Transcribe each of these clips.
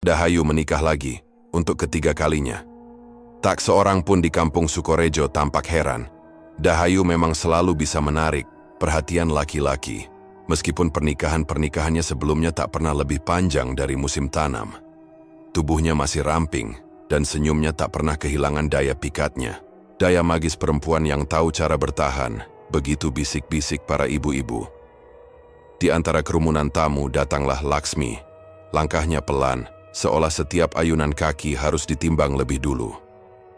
Dahayu menikah lagi, untuk ketiga kalinya. Tak seorang pun di kampung Sukorejo tampak heran. Dahayu memang selalu bisa menarik perhatian laki-laki, meskipun pernikahannya sebelumnya tak pernah lebih panjang dari musim tanam. Tubuhnya masih ramping, dan senyumnya tak pernah kehilangan daya pikatnya. Daya magis perempuan yang tahu cara bertahan, begitu bisik-bisik para ibu-ibu. Di antara kerumunan tamu datanglah Laksmi. Langkahnya pelan, seolah setiap ayunan kaki harus ditimbang lebih dulu.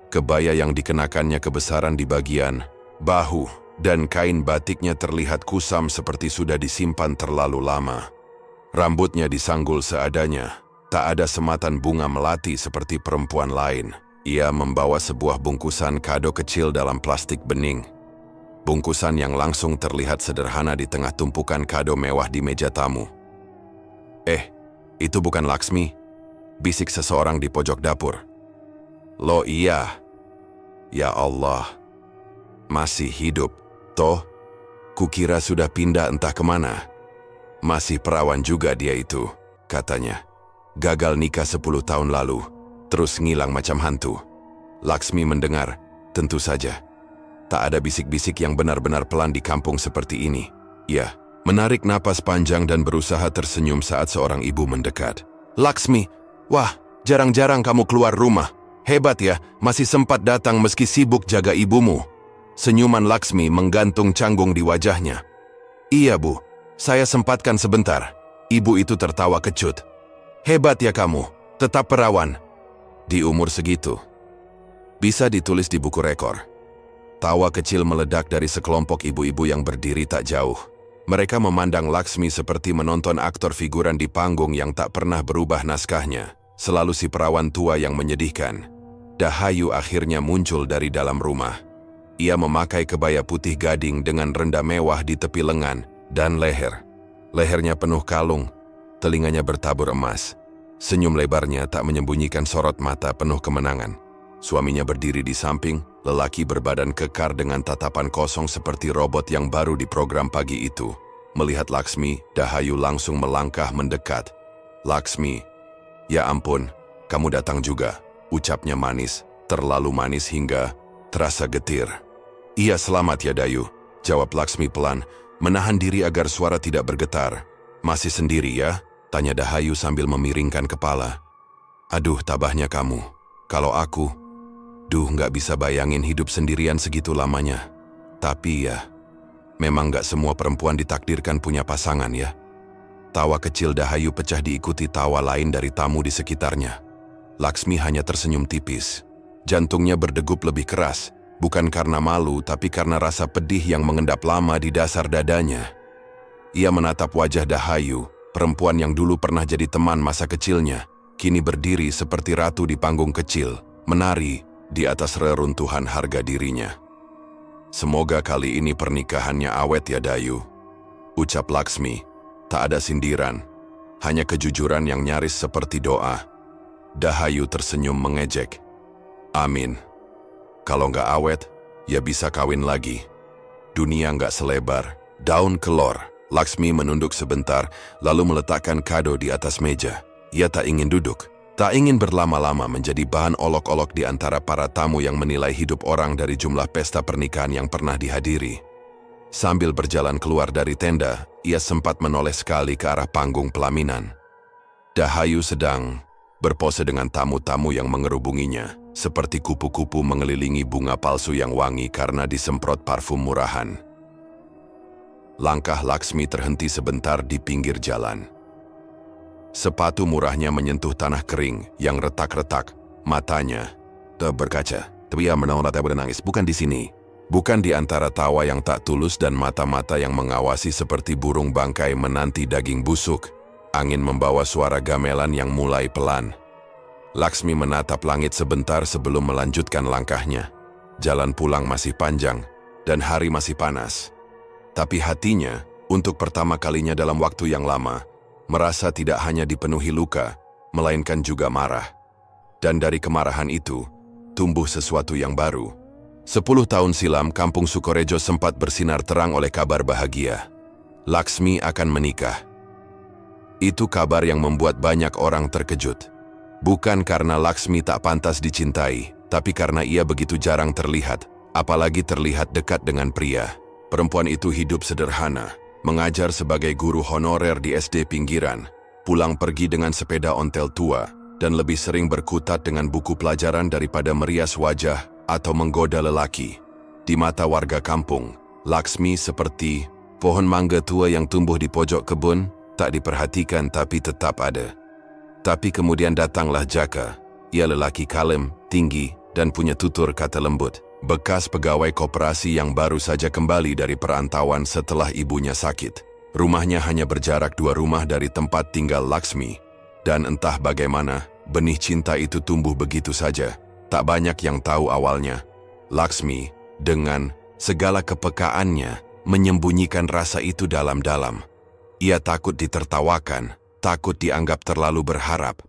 Kebaya yang dikenakannya kebesaran di bagian bahu, dan kain batiknya terlihat kusam seperti sudah disimpan terlalu lama. Rambutnya disanggul seadanya, tak ada sematan bunga melati seperti perempuan lain. Ia membawa sebuah bungkusan kado kecil dalam plastik bening. Bungkusan yang langsung terlihat sederhana di tengah tumpukan kado mewah di meja tamu. Itu bukan Laksmi?" bisik seseorang di pojok dapur. "Loh iya. Ya Allah. Masih hidup, toh? Kukira sudah pindah entah kemana. Masih perawan juga dia itu," katanya. "Gagal nikah 10 tahun lalu, terus ngilang macam hantu." Laksmi mendengar, tentu saja. Tak ada bisik-bisik yang benar-benar pelan di kampung seperti ini. Ia menarik napas panjang dan berusaha tersenyum saat seorang ibu mendekat. "Laksmi, wah, jarang-jarang kamu keluar rumah. Hebat ya, masih sempat datang meski sibuk jaga ibumu." Senyuman Laksmi menggantung canggung di wajahnya. "Iya Bu, saya sempatkan sebentar." Ibu itu tertawa kecut. "Hebat ya kamu, tetap perawan. Di umur segitu." Bisa ditulis di buku rekor. Tawa kecil meledak dari sekelompok ibu-ibu yang berdiri tak jauh. Mereka memandang Laksmi seperti menonton aktor figuran di panggung yang tak pernah berubah naskahnya. Selalu si perawan tua yang menyedihkan. Dahayu akhirnya muncul dari dalam rumah. Ia memakai kebaya putih gading dengan rendah mewah di tepi lengan dan leher. Lehernya penuh kalung, telinganya bertabur emas. Senyum lebarnya tak menyembunyikan sorot mata penuh kemenangan. Suaminya berdiri di samping, lelaki berbadan kekar dengan tatapan kosong seperti robot yang baru diprogram pagi itu. Melihat Laksmi, Dahayu langsung melangkah mendekat. "Laksmi, ya ampun, kamu datang juga," ucapnya manis, terlalu manis hingga terasa getir. "Iya selamat ya Dayu," jawab Laksmi pelan, menahan diri agar suara tidak bergetar. "Masih sendiri ya?" tanya Dahayu sambil memiringkan kepala. "Aduh tabahnya kamu, kalau aku... nggak bisa bayangin hidup sendirian segitu lamanya. Tapi ya, memang nggak semua perempuan ditakdirkan punya pasangan ya." Tawa kecil Dahayu pecah diikuti tawa lain dari tamu di sekitarnya. Laksmi hanya tersenyum tipis. Jantungnya berdegup lebih keras, bukan karena malu tapi karena rasa pedih yang mengendap lama di dasar dadanya. Ia menatap wajah Dahayu, perempuan yang dulu pernah jadi teman masa kecilnya, kini berdiri seperti ratu di panggung kecil, menari di atas reruntuhan harga dirinya. "Semoga kali ini pernikahannya awet ya Dayu," ucap Laksmi. Tak ada sindiran, hanya kejujuran yang nyaris seperti doa. Dahayu tersenyum mengejek. "Amin. Kalau nggak awet, ya bisa kawin lagi. Dunia nggak selebar daun kelor." Laksmi menunduk sebentar, lalu meletakkan kado di atas meja. Ia tak ingin duduk. Tak ingin berlama-lama menjadi bahan olok-olok di antara para tamu yang menilai hidup orang dari jumlah pesta pernikahan yang pernah dihadiri. Sambil berjalan keluar dari tenda, ia sempat menoleh sekali ke arah panggung pelaminan. Dahayu sedang berpose dengan tamu-tamu yang mengerubunginya, seperti kupu-kupu mengelilingi bunga palsu yang wangi karena disemprot parfum murahan. Langkah Laksmi terhenti sebentar di pinggir jalan. Sepatu murahnya menyentuh tanah kering yang retak-retak. Matanya berkaca, tapi ia menolak bernangis. "Bukan di sini." Bukan di antara tawa yang tak tulus dan mata-mata yang mengawasi seperti burung bangkai menanti daging busuk. Angin membawa suara gamelan yang mulai pelan. Laksmi menatap langit sebentar sebelum melanjutkan langkahnya. Jalan pulang masih panjang dan hari masih panas. Tapi hatinya, untuk pertama kalinya dalam waktu yang lama, merasa tidak hanya dipenuhi luka, melainkan juga marah. Dan dari kemarahan itu, tumbuh sesuatu yang baru. 10 tahun silam, kampung Sukorejo sempat bersinar terang oleh kabar bahagia. Laksmi akan menikah. Itu kabar yang membuat banyak orang terkejut. Bukan karena Laksmi tak pantas dicintai, tapi karena ia begitu jarang terlihat, apalagi terlihat dekat dengan pria. Perempuan itu hidup sederhana, mengajar sebagai guru honorer di SD pinggiran, pulang pergi dengan sepeda ontel tua, dan lebih sering berkutat dengan buku pelajaran daripada merias wajah atau menggoda lelaki. Di mata warga kampung, Laksmi seperti pohon mangga tua yang tumbuh di pojok kebun, tak diperhatikan tapi tetap ada. Tapi kemudian datanglah Jaka. Ia lelaki kalem, tinggi, dan punya tutur kata lembut. Bekas pegawai koperasi yang baru saja kembali dari perantauan setelah ibunya sakit. Rumahnya hanya berjarak 2 rumah dari tempat tinggal Laksmi. Dan entah bagaimana, benih cinta itu tumbuh begitu saja. Tak banyak yang tahu awalnya. Laksmi, dengan segala kepekaannya, menyembunyikan rasa itu dalam-dalam. Ia takut ditertawakan, takut dianggap terlalu berharap.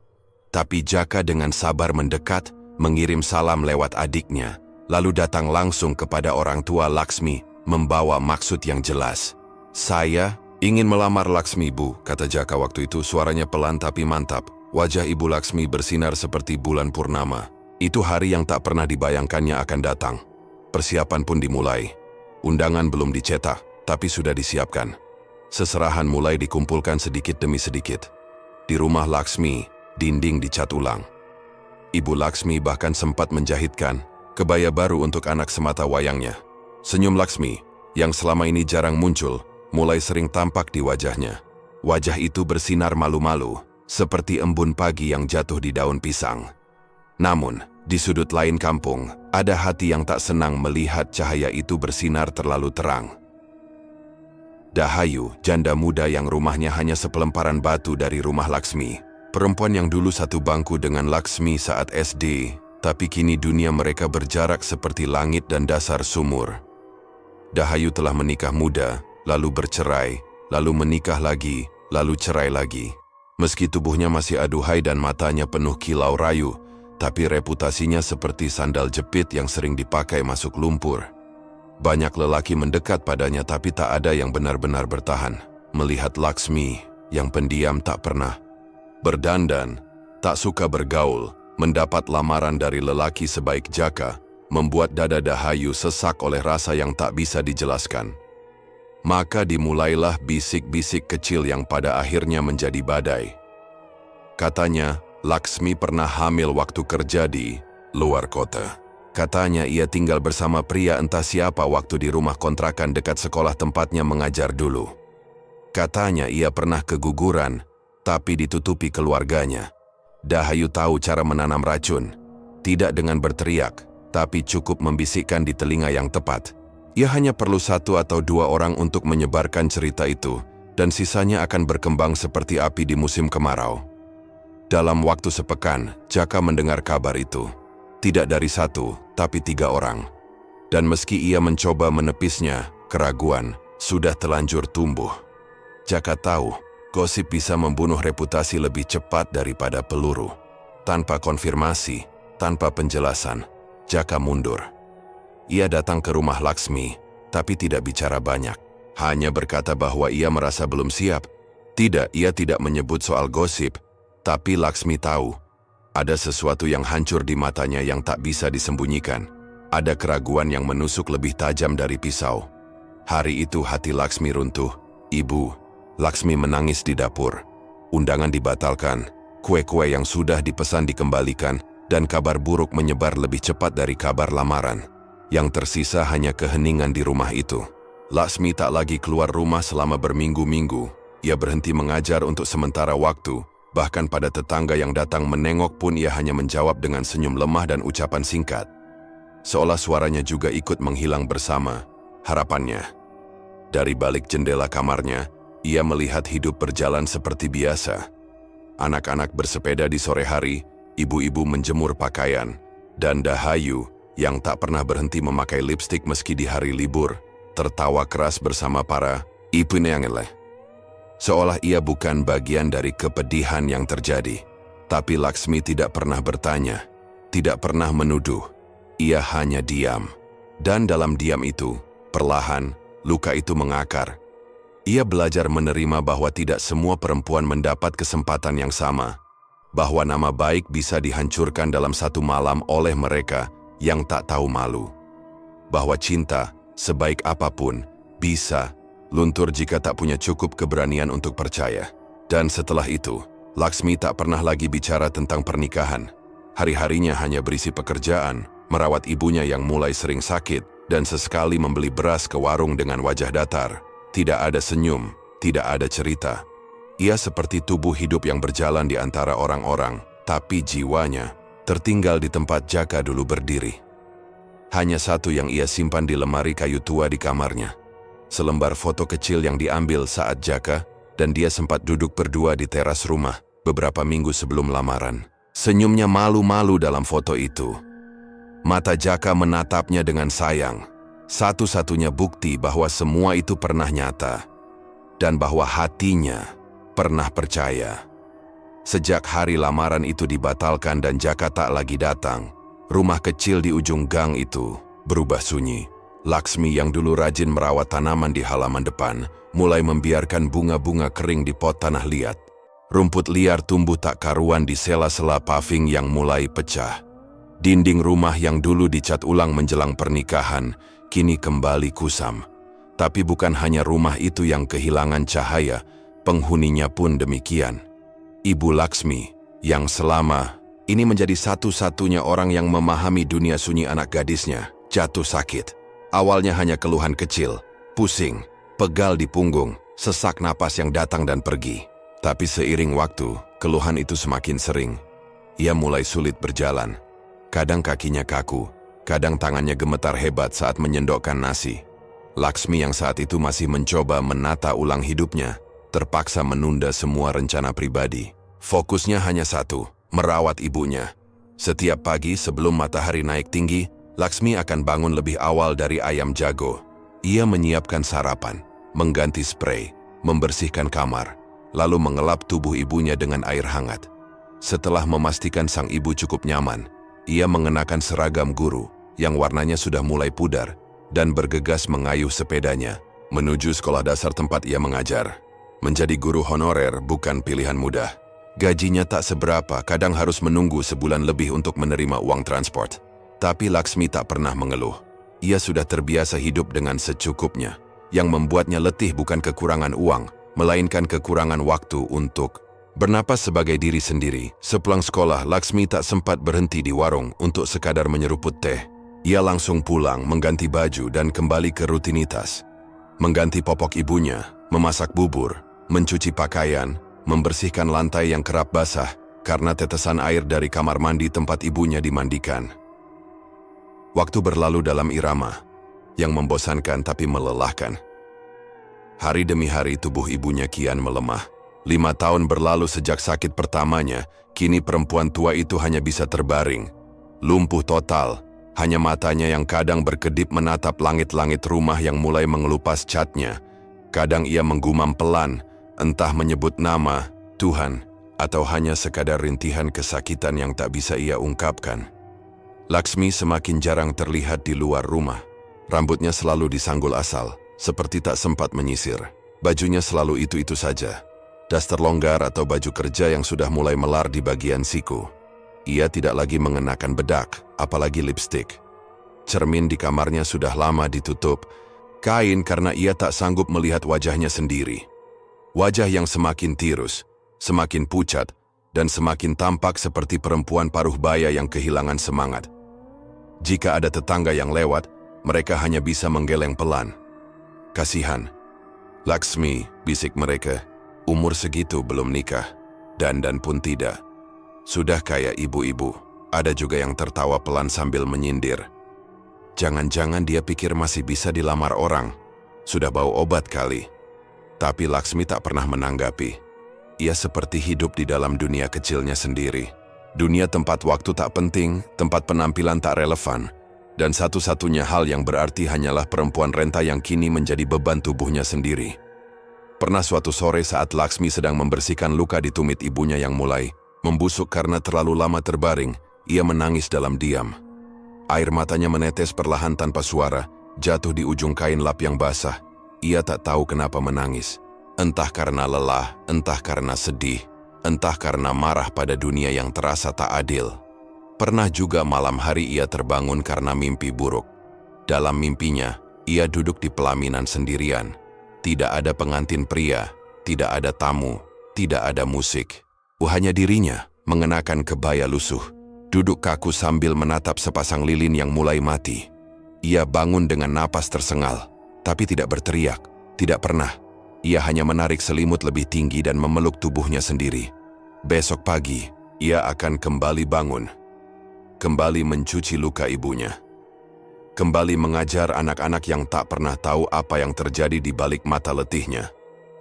Tapi Jaka dengan sabar mendekat, mengirim salam lewat adiknya, lalu datang langsung kepada orang tua Laksmi, membawa maksud yang jelas. "Saya ingin melamar Laksmi, Bu," kata Jaka waktu itu, suaranya pelan tapi mantap. Wajah Ibu Laksmi bersinar seperti bulan purnama. Itu hari yang tak pernah dibayangkannya akan datang. Persiapan pun dimulai. Undangan belum dicetak, tapi sudah disiapkan. Seserahan mulai dikumpulkan sedikit demi sedikit. Di rumah Laksmi, dinding dicat ulang. Ibu Laksmi bahkan sempat menjahitkan kebaya baru untuk anak semata wayangnya. Senyum Laksmi, yang selama ini jarang muncul, mulai sering tampak di wajahnya. Wajah itu bersinar malu-malu, seperti embun pagi yang jatuh di daun pisang. Namun, di sudut lain kampung, ada hati yang tak senang melihat cahaya itu bersinar terlalu terang. Dahayu, janda muda yang rumahnya hanya sepelemparan batu dari rumah Laksmi. Perempuan yang dulu satu bangku dengan Laksmi saat SD, tapi kini dunia mereka berjarak seperti langit dan dasar sumur. Dahayu telah menikah muda, lalu bercerai, lalu menikah lagi, lalu cerai lagi. Meski tubuhnya masih aduhai dan matanya penuh kilau rayu, tapi reputasinya seperti sandal jepit yang sering dipakai masuk lumpur. Banyak lelaki mendekat padanya tapi tak ada yang benar-benar bertahan. Melihat Laksmi, yang pendiam tak pernah berdandan, tak suka bergaul, mendapat lamaran dari lelaki sebaik Jaka, membuat dada Dahayu sesak oleh rasa yang tak bisa dijelaskan. Maka dimulailah bisik-bisik kecil yang pada akhirnya menjadi badai. Katanya, Laksmi pernah hamil waktu kerja di luar kota. Katanya ia tinggal bersama pria entah siapa waktu di rumah kontrakan dekat sekolah tempatnya mengajar dulu. Katanya ia pernah keguguran, tapi ditutupi keluarganya. Dahayu tahu cara menanam racun. Tidak dengan berteriak, tapi cukup membisikkan di telinga yang tepat. Ia hanya perlu 1 atau 2 orang untuk menyebarkan cerita itu, dan sisanya akan berkembang seperti api di musim kemarau. Dalam waktu sepekan, Jaka mendengar kabar itu. Tidak dari 1, tapi 3 orang. Dan meski ia mencoba menepisnya, keraguan sudah telanjur tumbuh. Jaka tahu, gosip bisa membunuh reputasi lebih cepat daripada peluru. Tanpa konfirmasi, tanpa penjelasan, Jaka mundur. Ia datang ke rumah Laksmi, tapi tidak bicara banyak. Hanya berkata bahwa ia merasa belum siap. Tidak, ia tidak menyebut soal gosip, tapi Laksmi tahu. Ada sesuatu yang hancur di matanya yang tak bisa disembunyikan. Ada keraguan yang menusuk lebih tajam dari pisau. Hari itu hati Laksmi runtuh. "Ibu," Laksmi menangis di dapur. Undangan dibatalkan, kue-kue yang sudah dipesan dikembalikan, dan kabar buruk menyebar lebih cepat dari kabar lamaran. Yang tersisa hanya keheningan di rumah itu. Laksmi tak lagi keluar rumah selama berminggu-minggu. Ia berhenti mengajar untuk sementara waktu. Bahkan pada tetangga yang datang menengok pun ia hanya menjawab dengan senyum lemah dan ucapan singkat. Seolah suaranya juga ikut menghilang bersama harapannya. Dari balik jendela kamarnya, ia melihat hidup berjalan seperti biasa. Anak-anak bersepeda di sore hari, ibu-ibu menjemur pakaian, dan Dahayu, yang tak pernah berhenti memakai lipstik meski di hari libur, tertawa keras bersama para ibu neangeleh. Seolah ia bukan bagian dari kepedihan yang terjadi. Tapi Laksmi tidak pernah bertanya, tidak pernah menuduh. Ia hanya diam. Dan dalam diam itu, perlahan, luka itu mengakar. Ia belajar menerima bahwa tidak semua perempuan mendapat kesempatan yang sama. bahwa nama baik bisa dihancurkan dalam satu malam oleh mereka yang tak tahu malu. Bahwa cinta, sebaik apapun, bisa luntur jika tak punya cukup keberanian untuk percaya. Dan setelah itu, Laksmi tak pernah lagi bicara tentang pernikahan. Hari-harinya hanya berisi pekerjaan, merawat ibunya yang mulai sering sakit, dan sesekali membeli beras ke warung dengan wajah datar. Tidak ada senyum, tidak ada cerita. Ia seperti tubuh hidup yang berjalan di antara orang-orang, tapi jiwanya tertinggal di tempat Jaka dulu berdiri. Hanya satu yang ia simpan di lemari kayu tua di kamarnya. Selembar foto kecil yang diambil saat Jaka dan dia sempat duduk berdua di teras rumah beberapa minggu sebelum lamaran. Senyumnya malu-malu dalam foto itu. Mata Jaka menatapnya dengan sayang. Satu-satunya bukti bahwa semua itu pernah nyata. Dan bahwa hatinya pernah percaya. Sejak hari lamaran itu dibatalkan dan Jaka tak lagi datang, rumah kecil di ujung gang itu berubah sunyi. Laksmi yang dulu rajin merawat tanaman di halaman depan, mulai membiarkan bunga-bunga kering di pot tanah liat. Rumput liar tumbuh tak karuan di sela-sela paving yang mulai pecah. Dinding rumah yang dulu dicat ulang menjelang pernikahan, kini kembali kusam. Tapi bukan hanya rumah itu yang kehilangan cahaya, penghuninya pun demikian. Ibu Laksmi, yang selama ini menjadi satu-satunya orang yang memahami dunia sunyi anak gadisnya, jatuh sakit. Awalnya hanya keluhan kecil, pusing, pegal di punggung, sesak napas yang datang dan pergi. Tapi seiring waktu, keluhan itu semakin sering. Ia mulai sulit berjalan. Kadang kakinya kaku, kadang tangannya gemetar hebat saat menyendokkan nasi. Laksmi yang saat itu masih mencoba menata ulang hidupnya, terpaksa menunda semua rencana pribadi. Fokusnya hanya satu, merawat ibunya. Setiap pagi sebelum matahari naik tinggi, Laksmi akan bangun lebih awal dari ayam jago. Ia menyiapkan sarapan, mengganti spray, membersihkan kamar, lalu mengelap tubuh ibunya dengan air hangat. Setelah memastikan sang ibu cukup nyaman, ia mengenakan seragam guru yang warnanya sudah mulai pudar dan bergegas mengayuh sepedanya menuju sekolah dasar tempat ia mengajar. Menjadi guru honorer bukan pilihan mudah. Gajinya tak seberapa, kadang harus menunggu sebulan lebih untuk menerima uang transport. Tapi Laksmi tak pernah mengeluh. Ia sudah terbiasa hidup dengan secukupnya. Yang membuatnya letih bukan kekurangan uang, melainkan kekurangan waktu untuk bernapas sebagai diri sendiri. Sepulang sekolah, Laksmi tak sempat berhenti di warung untuk sekadar menyeruput teh. Ia langsung pulang, mengganti baju dan kembali ke rutinitas. Mengganti popok ibunya, memasak bubur, mencuci pakaian, membersihkan lantai yang kerap basah karena tetesan air dari kamar mandi tempat ibunya dimandikan. Waktu berlalu dalam irama yang membosankan tapi melelahkan. Hari demi hari tubuh ibunya kian melemah. 5 tahun berlalu sejak sakit pertamanya, kini perempuan tua itu hanya bisa terbaring. Lumpuh total, hanya matanya yang kadang berkedip menatap langit-langit rumah yang mulai mengelupas catnya. Kadang ia menggumam pelan, entah menyebut nama, Tuhan, atau hanya sekadar rintihan kesakitan yang tak bisa ia ungkapkan. Laksmi semakin jarang terlihat di luar rumah. Rambutnya selalu disanggul asal, seperti tak sempat menyisir. Bajunya selalu itu-itu saja. Daster longgar atau baju kerja yang sudah mulai melar di bagian siku. Ia tidak lagi mengenakan bedak, apalagi lipstik. Cermin di kamarnya sudah lama ditutup kain karena ia tak sanggup melihat wajahnya sendiri. Wajah yang semakin tirus, semakin pucat, dan semakin tampak seperti perempuan paruh baya yang kehilangan semangat. Jika ada tetangga yang lewat, mereka hanya bisa menggeleng pelan. Kasihan. Laksmi, bisik mereka, umur segitu belum nikah, dandan pun tidak. Sudah kayak ibu-ibu. Ada juga yang tertawa pelan sambil menyindir. Jangan-jangan dia pikir masih bisa dilamar orang. Sudah bau obat kali. Tapi Laksmi tak pernah menanggapi. Ia seperti hidup di dalam dunia kecilnya sendiri. Dunia tempat waktu tak penting, tempat penampilan tak relevan, dan satu-satunya hal yang berarti hanyalah perempuan renta yang kini menjadi beban tubuhnya sendiri. Pernah suatu sore saat Laksmi sedang membersihkan luka di tumit ibunya yang mulai membusuk karena terlalu lama terbaring, ia menangis dalam diam. Air matanya menetes perlahan tanpa suara, jatuh di ujung kain lap yang basah. Ia tak tahu kenapa menangis. Entah karena lelah, entah karena sedih, entah karena marah pada dunia yang terasa tak adil. Pernah juga malam hari ia terbangun karena mimpi buruk. Dalam mimpinya, ia duduk di pelaminan sendirian. Tidak ada pengantin pria, tidak ada tamu, tidak ada musik. Hanya dirinya mengenakan kebaya lusuh, duduk kaku sambil menatap sepasang lilin yang mulai mati. Ia bangun dengan napas tersengal, tapi tidak berteriak, tidak pernah. Ia hanya menarik selimut lebih tinggi dan memeluk tubuhnya sendiri. Besok pagi, ia akan kembali bangun. Kembali mencuci luka ibunya. Kembali mengajar anak-anak yang tak pernah tahu apa yang terjadi di balik mata letihnya.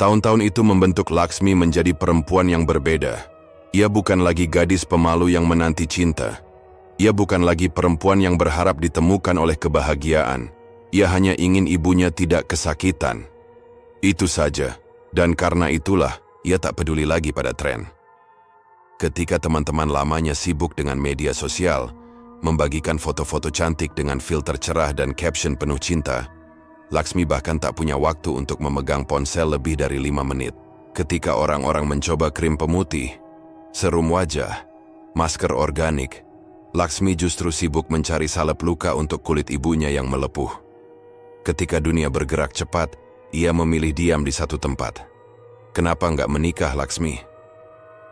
Tahun-tahun itu membentuk Laksmi menjadi perempuan yang berbeda. Ia bukan lagi gadis pemalu yang menanti cinta. Ia bukan lagi perempuan yang berharap ditemukan oleh kebahagiaan. Ia hanya ingin ibunya tidak kesakitan. Itu saja, dan karena itulah ia tak peduli lagi pada tren. Ketika teman-teman lamanya sibuk dengan media sosial, membagikan foto-foto cantik dengan filter cerah dan caption penuh cinta, Laksmi bahkan tak punya waktu untuk memegang ponsel lebih dari 5 menit. Ketika orang-orang mencoba krim pemutih, serum wajah, masker organik, Laksmi justru sibuk mencari salep luka untuk kulit ibunya yang melepuh. Ketika dunia bergerak cepat, ia memilih diam di satu tempat. Kenapa nggak menikah, Laksmi?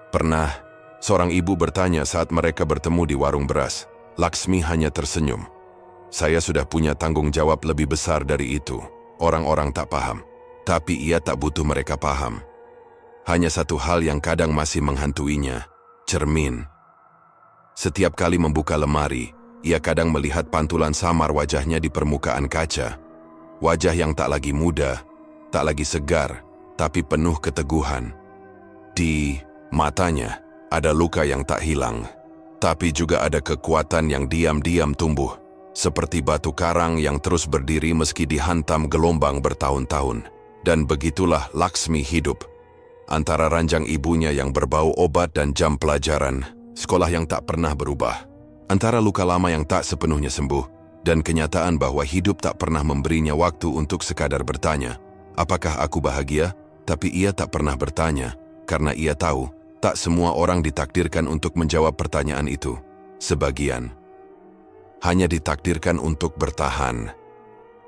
Pernah, seorang ibu bertanya saat mereka bertemu di warung beras. Laksmi hanya tersenyum. Saya sudah punya tanggung jawab lebih besar dari itu. Orang-orang tak paham. Tapi ia tak butuh mereka paham. Hanya satu hal yang kadang masih menghantuinya, cermin. Setiap kali membuka lemari, ia kadang melihat pantulan samar wajahnya di permukaan kaca. Wajah yang tak lagi muda, tak lagi segar, tapi penuh keteguhan. Di matanya ada luka yang tak hilang, tapi juga ada kekuatan yang diam-diam tumbuh, seperti batu karang yang terus berdiri meski dihantam gelombang bertahun-tahun. Dan begitulah Laksmi hidup. Antara ranjang ibunya yang berbau obat dan jam pelajaran, sekolah yang tak pernah berubah. Antara luka lama yang tak sepenuhnya sembuh, dan kenyataan bahwa hidup tak pernah memberinya waktu untuk sekadar bertanya, apakah aku bahagia? Tapi ia tak pernah bertanya, karena ia tahu, tak semua orang ditakdirkan untuk menjawab pertanyaan itu. Sebagian hanya ditakdirkan untuk bertahan.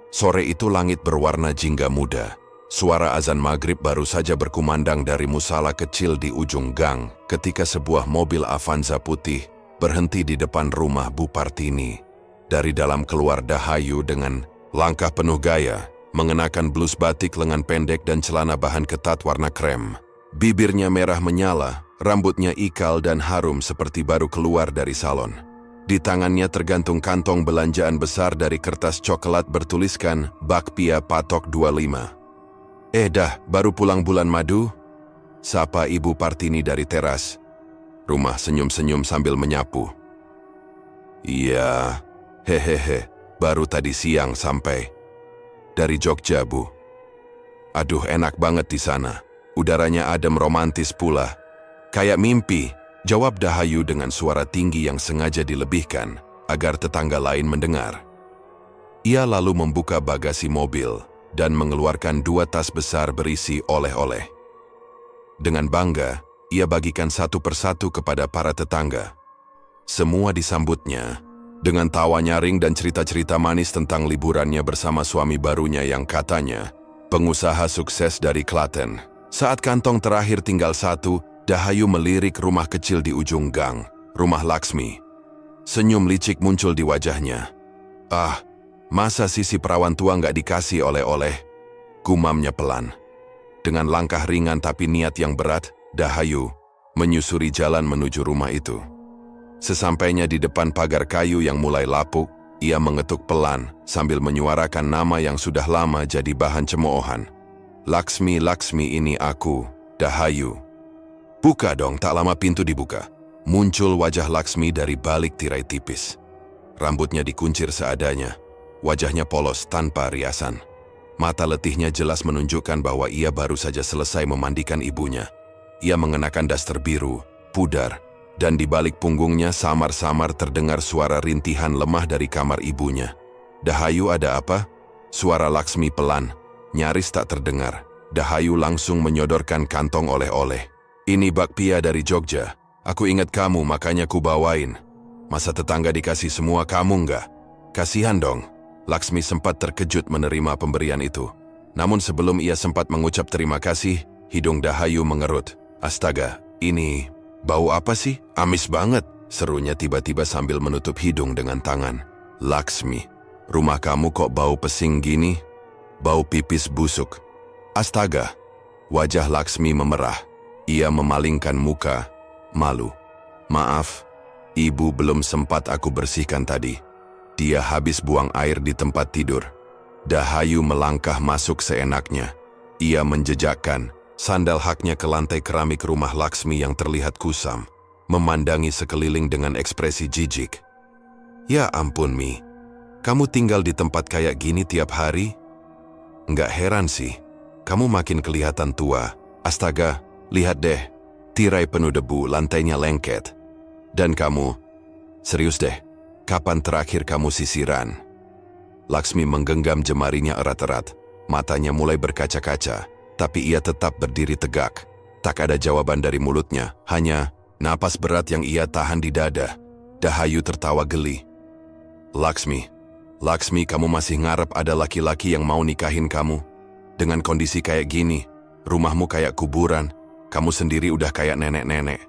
Sore itu langit berwarna jingga muda. Suara azan maghrib baru saja berkumandang dari musala kecil di ujung gang ketika sebuah mobil Avanza putih berhenti di depan rumah Bu Partini. Dari dalam keluar Dahayu dengan langkah penuh gaya, mengenakan blus batik lengan pendek dan celana bahan ketat warna krem. Bibirnya merah menyala, rambutnya ikal dan harum seperti baru keluar dari salon. Di tangannya tergantung kantong belanjaan besar dari kertas coklat bertuliskan Bakpia Patok 25. Dah, baru pulang bulan madu? Sapa Ibu Partini dari teras. Rumah senyum-senyum sambil menyapu. Iya, hehehe, baru tadi siang sampai. Dari Jogja, Bu. Aduh, enak banget di sana. Udaranya adem romantis pula. Kayak mimpi, jawab Dahayu dengan suara tinggi yang sengaja dilebihkan, agar tetangga lain mendengar. Ia lalu membuka bagasi mobil dan mengeluarkan 2 tas besar berisi oleh-oleh. Dengan bangga, ia bagikan satu persatu kepada para tetangga. Semua disambutnya dengan tawa nyaring dan cerita-cerita manis tentang liburannya bersama suami barunya yang katanya pengusaha sukses dari Klaten. Saat kantong terakhir tinggal 1, Dahayu melirik rumah kecil di ujung gang, rumah Laksmi. Senyum licik muncul di wajahnya. Ah, masa sisi perawan tua nggak dikasih oleh-oleh? Gumamnya pelan. Dengan langkah ringan tapi niat yang berat, Dahayu menyusuri jalan menuju rumah itu. Sesampainya di depan pagar kayu yang mulai lapuk, ia mengetuk pelan sambil menyuarakan nama yang sudah lama jadi bahan cemoohan. Laksmi, Laksmi, ini aku, Dahayu. Buka dong, tak lama pintu dibuka. Muncul wajah Laksmi dari balik tirai tipis. Rambutnya dikuncir seadanya. Wajahnya polos tanpa riasan. Mata letihnya jelas menunjukkan bahwa ia baru saja selesai memandikan ibunya. Ia mengenakan daster biru, pudar, dan di balik punggungnya samar-samar terdengar suara rintihan lemah dari kamar ibunya. Dahayu, ada apa? Suara Laksmi pelan, nyaris tak terdengar. Dahayu langsung menyodorkan kantong oleh-oleh. Ini bakpia dari Jogja. Aku ingat kamu makanya ku bawain. Masa tetangga dikasih semua kamu enggak? Kasihan dong. Laksmi sempat terkejut menerima pemberian itu. Namun sebelum ia sempat mengucap terima kasih, hidung Dahayu mengerut. Astaga, ini bau apa sih? Amis banget, serunya tiba-tiba sambil menutup hidung dengan tangan. Laksmi, rumah kamu kok bau pesing gini? Bau pipis busuk. Astaga, wajah Laksmi memerah. Ia memalingkan muka, malu. Maaf, ibu belum sempat aku bersihkan tadi. Dia habis buang air di tempat tidur. Dahayu melangkah masuk seenaknya. Ia menjejakkan sandal haknya ke lantai keramik rumah Laksmi yang terlihat kusam, memandangi sekeliling dengan ekspresi jijik. Ya ampun Mi, kamu tinggal di tempat kayak gini tiap hari? Nggak heran sih, kamu makin kelihatan tua. Astaga, lihat deh, tirai penuh debu, lantainya lengket. Dan kamu, serius deh, kapan terakhir kamu sisiran? Laksmi menggenggam jemarinya erat-erat, matanya mulai berkaca-kaca, tapi ia tetap berdiri tegak. Tak ada jawaban dari mulutnya, hanya napas berat yang ia tahan di dada. Dahayu tertawa geli. Laksmi, kamu masih ngarep ada laki-laki yang mau nikahin kamu? Dengan kondisi kayak gini, rumahmu kayak kuburan, kamu sendiri udah kayak nenek-nenek.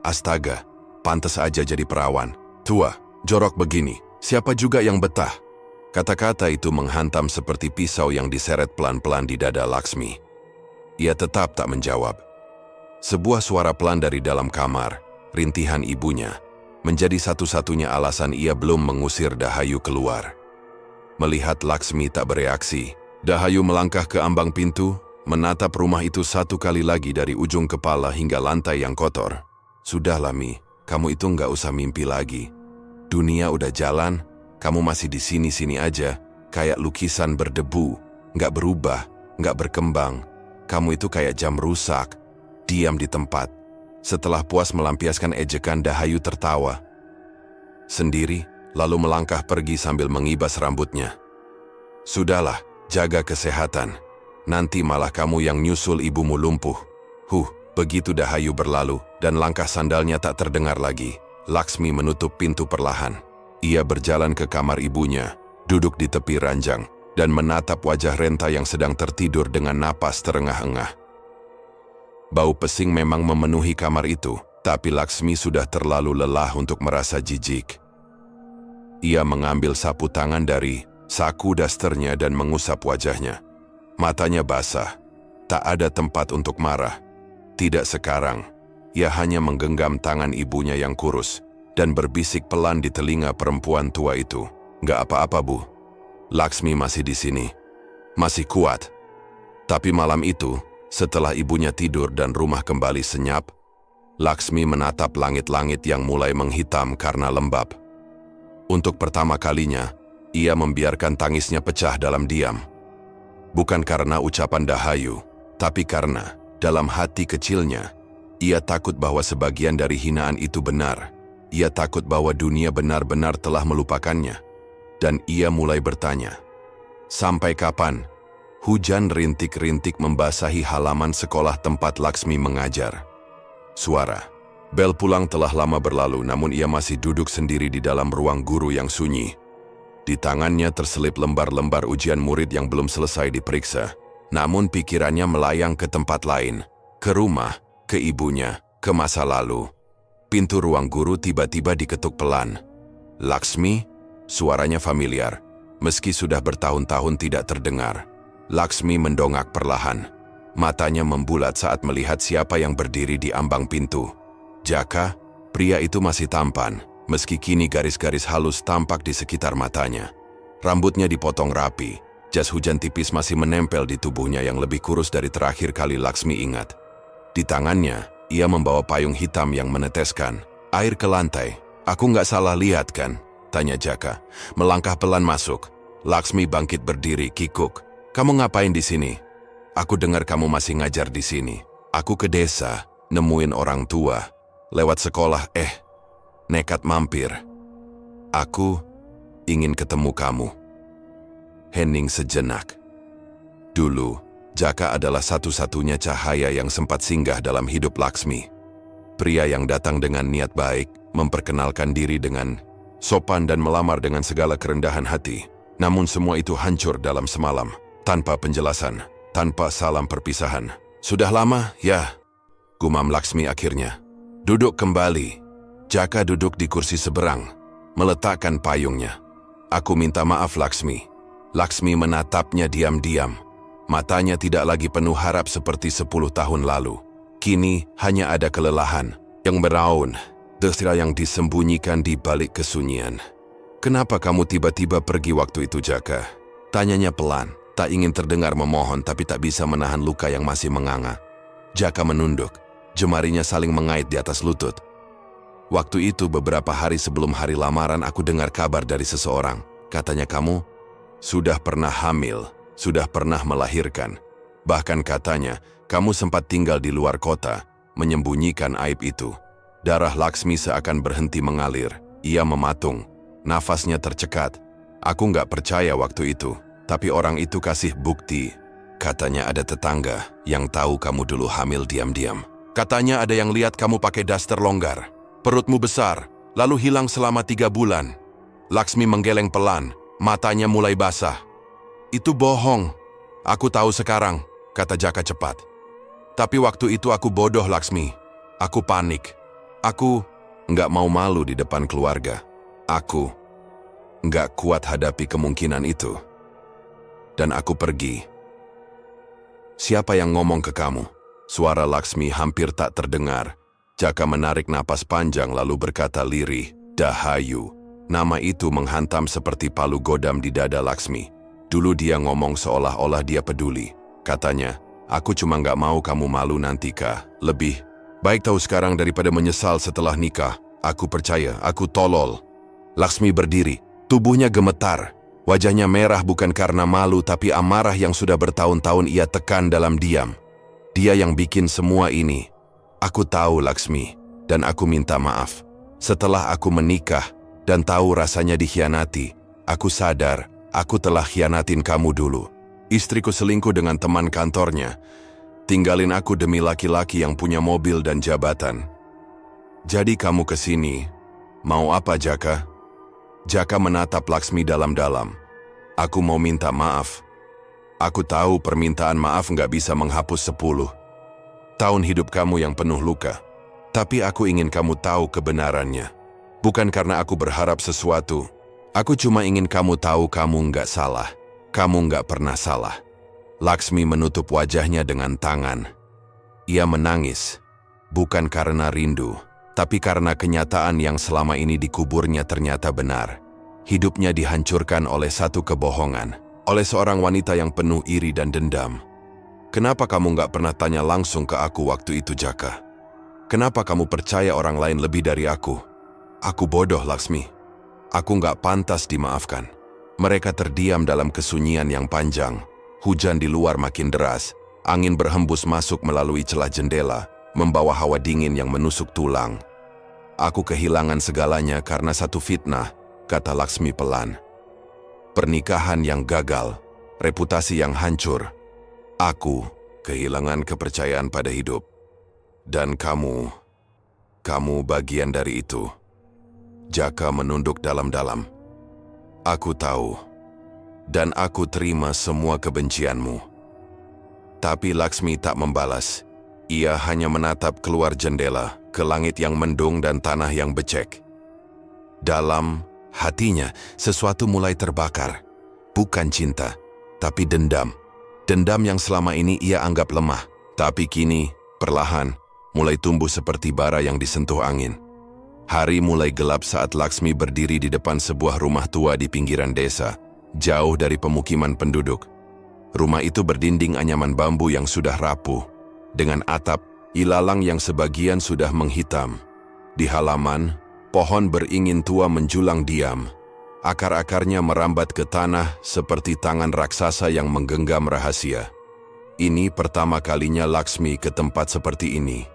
Astaga, pantes aja jadi perawan. Tua, jorok begini, siapa juga yang betah? Kata-kata itu menghantam seperti pisau yang diseret pelan-pelan di dada Laksmi. Ia tetap tak menjawab. Sebuah suara pelan dari dalam kamar, rintihan ibunya, menjadi satu-satunya alasan ia belum mengusir Dahayu keluar. Melihat Laksmi tak bereaksi, Dahayu melangkah ke ambang pintu, menatap rumah itu satu kali lagi dari ujung kepala hingga lantai yang kotor. Sudahlah Mi, kamu itu nggak usah mimpi lagi. Dunia udah jalan, kamu masih di sini-sini aja, kayak lukisan berdebu, nggak berubah, nggak berkembang. Kamu itu kayak jam rusak, diam di tempat. Setelah puas melampiaskan ejekan, Dahayu tertawa sendiri, lalu melangkah pergi sambil mengibas rambutnya. Sudahlah, jaga kesehatan. Nanti malah kamu yang nyusul ibumu lumpuh. Begitu Dahayu berlalu, dan langkah sandalnya tak terdengar lagi. Laksmi menutup pintu perlahan. Ia berjalan ke kamar ibunya, duduk di tepi ranjang, dan menatap wajah Renta yang sedang tertidur dengan napas terengah-engah. Bau pesing memang memenuhi kamar itu, tapi Laksmi sudah terlalu lelah untuk merasa jijik. Ia mengambil sapu tangan dari saku dasternya dan mengusap wajahnya. Matanya basah, tak ada tempat untuk marah. Tidak sekarang, ia hanya menggenggam tangan ibunya yang kurus dan berbisik pelan di telinga perempuan tua itu. "Nggak apa-apa, Bu. Laksmi masih di sini. Masih kuat." Tapi malam itu, setelah ibunya tidur dan rumah kembali senyap, Laksmi menatap langit-langit yang mulai menghitam karena lembab. Untuk pertama kalinya, ia membiarkan tangisnya pecah dalam diam. Bukan karena ucapan Dahayu, tapi karena dalam hati kecilnya, ia takut bahwa sebagian dari hinaan itu benar. Ia takut bahwa dunia benar-benar telah melupakannya. Dan ia mulai bertanya, sampai kapan? Hujan rintik-rintik membasahi halaman sekolah tempat Laksmi mengajar. Suara bel pulang telah lama berlalu, namun ia masih duduk sendiri di dalam ruang guru yang sunyi. Di tangannya terselip lembar-lembar ujian murid yang belum selesai diperiksa. Namun pikirannya melayang ke tempat lain, ke rumah, ke ibunya, ke masa lalu. Pintu ruang guru tiba-tiba diketuk pelan. "Laksmi?" Suaranya familiar, meski sudah bertahun-tahun tidak terdengar. Laksmi mendongak perlahan. Matanya membulat saat melihat siapa yang berdiri di ambang pintu. Jaka, pria itu masih tampan, meski kini garis-garis halus tampak di sekitar matanya. Rambutnya dipotong rapi, jas hujan tipis masih menempel di tubuhnya yang lebih kurus dari terakhir kali Laksmi ingat. Di tangannya, ia membawa payung hitam yang meneteskan air ke lantai. "Aku nggak salah lihat kan?" tanya Jaka, melangkah pelan masuk. Laksmi bangkit berdiri, kikuk. "Kamu ngapain di sini?" "Aku dengar kamu masih ngajar di sini. Aku ke desa, nemuin orang tua. Lewat sekolah, nekat mampir. Aku ingin ketemu kamu." Hening sejenak. "Dulu, Jaka adalah satu-satunya cahaya yang sempat singgah dalam hidup Laksmi. Pria yang datang dengan niat baik, memperkenalkan diri dengan sopan dan melamar dengan segala kerendahan hati. Namun semua itu hancur dalam semalam, tanpa penjelasan, tanpa salam perpisahan. "Sudah lama, ya?" gumam Laksmi akhirnya. "Duduk kembali." Jaka duduk di kursi seberang, meletakkan payungnya. "Aku minta maaf, Laksmi." Laksmi menatapnya diam-diam. Matanya tidak lagi penuh harap seperti 10 tahun lalu. Kini hanya ada kelelahan yang meraung, desira yang disembunyikan di balik kesunyian. "Kenapa kamu tiba-tiba pergi waktu itu, Jaka?" tanyanya pelan, tak ingin terdengar memohon tapi tak bisa menahan luka yang masih menganga. Jaka menunduk, jemarinya saling mengait di atas lutut. "Waktu itu beberapa hari sebelum hari lamaran aku dengar kabar dari seseorang. Katanya kamu sudah pernah hamil, sudah pernah melahirkan. Bahkan katanya kamu sempat tinggal di luar kota, menyembunyikan aib itu." Darah Laksmi seakan berhenti mengalir. Ia mematung, nafasnya tercekat. "Aku nggak percaya waktu itu, tapi orang itu kasih bukti. Katanya ada tetangga yang tahu kamu dulu hamil diam-diam. Katanya ada yang lihat kamu pakai daster longgar, perutmu besar, lalu hilang selama 3 bulan. Laksmi menggeleng pelan, matanya mulai basah. "Itu bohong. Aku tahu sekarang," kata Jaka cepat. "Tapi waktu itu aku bodoh, Laksmi. Aku panik. Aku nggak mau malu di depan keluarga. Aku nggak kuat hadapi kemungkinan itu. Dan aku pergi." "Siapa yang ngomong ke kamu?" Suara Laksmi hampir tak terdengar. Jaka menarik napas panjang lalu berkata lirih, "Dahayu." Nama itu menghantam seperti palu godam di dada Laksmi. Dulu dia ngomong seolah-olah dia peduli. Katanya, "Aku cuma nggak mau kamu malu nanti, Kak. Lebih baik tahu sekarang daripada menyesal setelah nikah. Aku percaya, aku tolol." Laksmi berdiri, tubuhnya gemetar. Wajahnya merah bukan karena malu tapi amarah yang sudah bertahun-tahun ia tekan dalam diam. "Dia yang bikin semua ini. Aku tahu, Laksmi, dan aku minta maaf. Setelah aku menikah dan tahu rasanya dikhianati, aku sadar aku telah khianatin kamu dulu. Istriku selingkuh dengan teman kantornya. Tinggalin aku demi laki-laki yang punya mobil dan jabatan. Jadi kamu kesini. Mau apa, Jaka?" Jaka menatap Laksmi dalam-dalam. "Aku mau minta maaf. Aku tahu permintaan maaf nggak bisa menghapus 10 tahun hidup kamu yang penuh luka. Tapi aku ingin kamu tahu kebenarannya. Bukan karena aku berharap sesuatu. Aku cuma ingin kamu tahu kamu nggak salah. Kamu nggak pernah salah." Laksmi menutup wajahnya dengan tangan. Ia menangis, bukan karena rindu, tapi karena kenyataan yang selama ini dikuburnya ternyata benar. Hidupnya dihancurkan oleh satu kebohongan, oleh seorang wanita yang penuh iri dan dendam. "Kenapa kamu nggak pernah tanya langsung ke aku waktu itu, Jaka? Kenapa kamu percaya orang lain lebih dari aku?" "Aku bodoh, Laksmi. Aku nggak pantas dimaafkan." Mereka terdiam dalam kesunyian yang panjang. Hujan di luar makin deras. Angin berhembus masuk melalui celah jendela, membawa hawa dingin yang menusuk tulang. "Aku kehilangan segalanya karena satu fitnah," kata Laksmi pelan. "Pernikahan yang gagal, reputasi yang hancur. Aku kehilangan kepercayaan pada hidup. Dan kamu bagian dari itu." Jaka menunduk dalam-dalam. "Aku tahu, dan aku terima semua kebencianmu." Tapi Laksmi tak membalas. Ia hanya menatap keluar jendela, ke langit yang mendung dan tanah yang becek. Dalam hatinya, sesuatu mulai terbakar. Bukan cinta, tapi dendam. Dendam yang selama ini ia anggap lemah, tapi kini, perlahan, mulai tumbuh seperti bara yang disentuh angin. Hari mulai gelap saat Laksmi berdiri di depan sebuah rumah tua di pinggiran desa, jauh dari pemukiman penduduk. Rumah itu berdinding anyaman bambu yang sudah rapuh, dengan atap ilalang yang sebagian sudah menghitam. Di halaman, pohon beringin tua menjulang diam. Akar-akarnya merambat ke tanah seperti tangan raksasa yang menggenggam rahasia. Ini pertama kalinya Laksmi ke tempat seperti ini.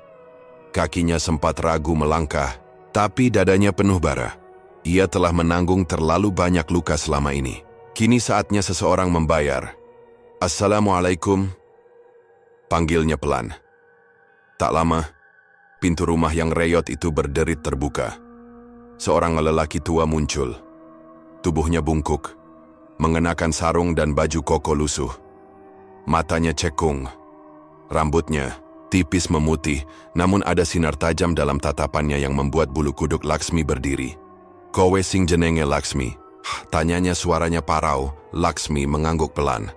Kakinya sempat ragu melangkah, tapi dadanya penuh bara. Ia telah menanggung terlalu banyak luka selama ini. Kini saatnya seseorang membayar. "Assalamualaikum." Panggilnya pelan. Tak lama, pintu rumah yang reyot itu berderit terbuka. Seorang lelaki tua muncul. Tubuhnya bungkuk, mengenakan sarung dan baju koko lusuh. Matanya cekung. Rambutnya tipis memutih, namun ada sinar tajam dalam tatapannya yang membuat bulu kuduk Laksmi berdiri. "Kowe sing jenenge Laksmi?" Tanyanya suaranya parau. Laksmi mengangguk pelan.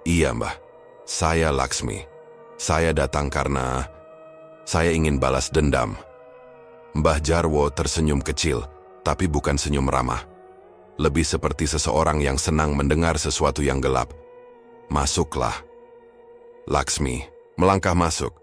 "Iya, Mbah. Saya Laksmi. Saya datang karena saya ingin balas dendam." Mbah Jarwo tersenyum kecil, tapi bukan senyum ramah. Lebih seperti seseorang yang senang mendengar sesuatu yang gelap. "Masuklah." Laksmi melangkah masuk.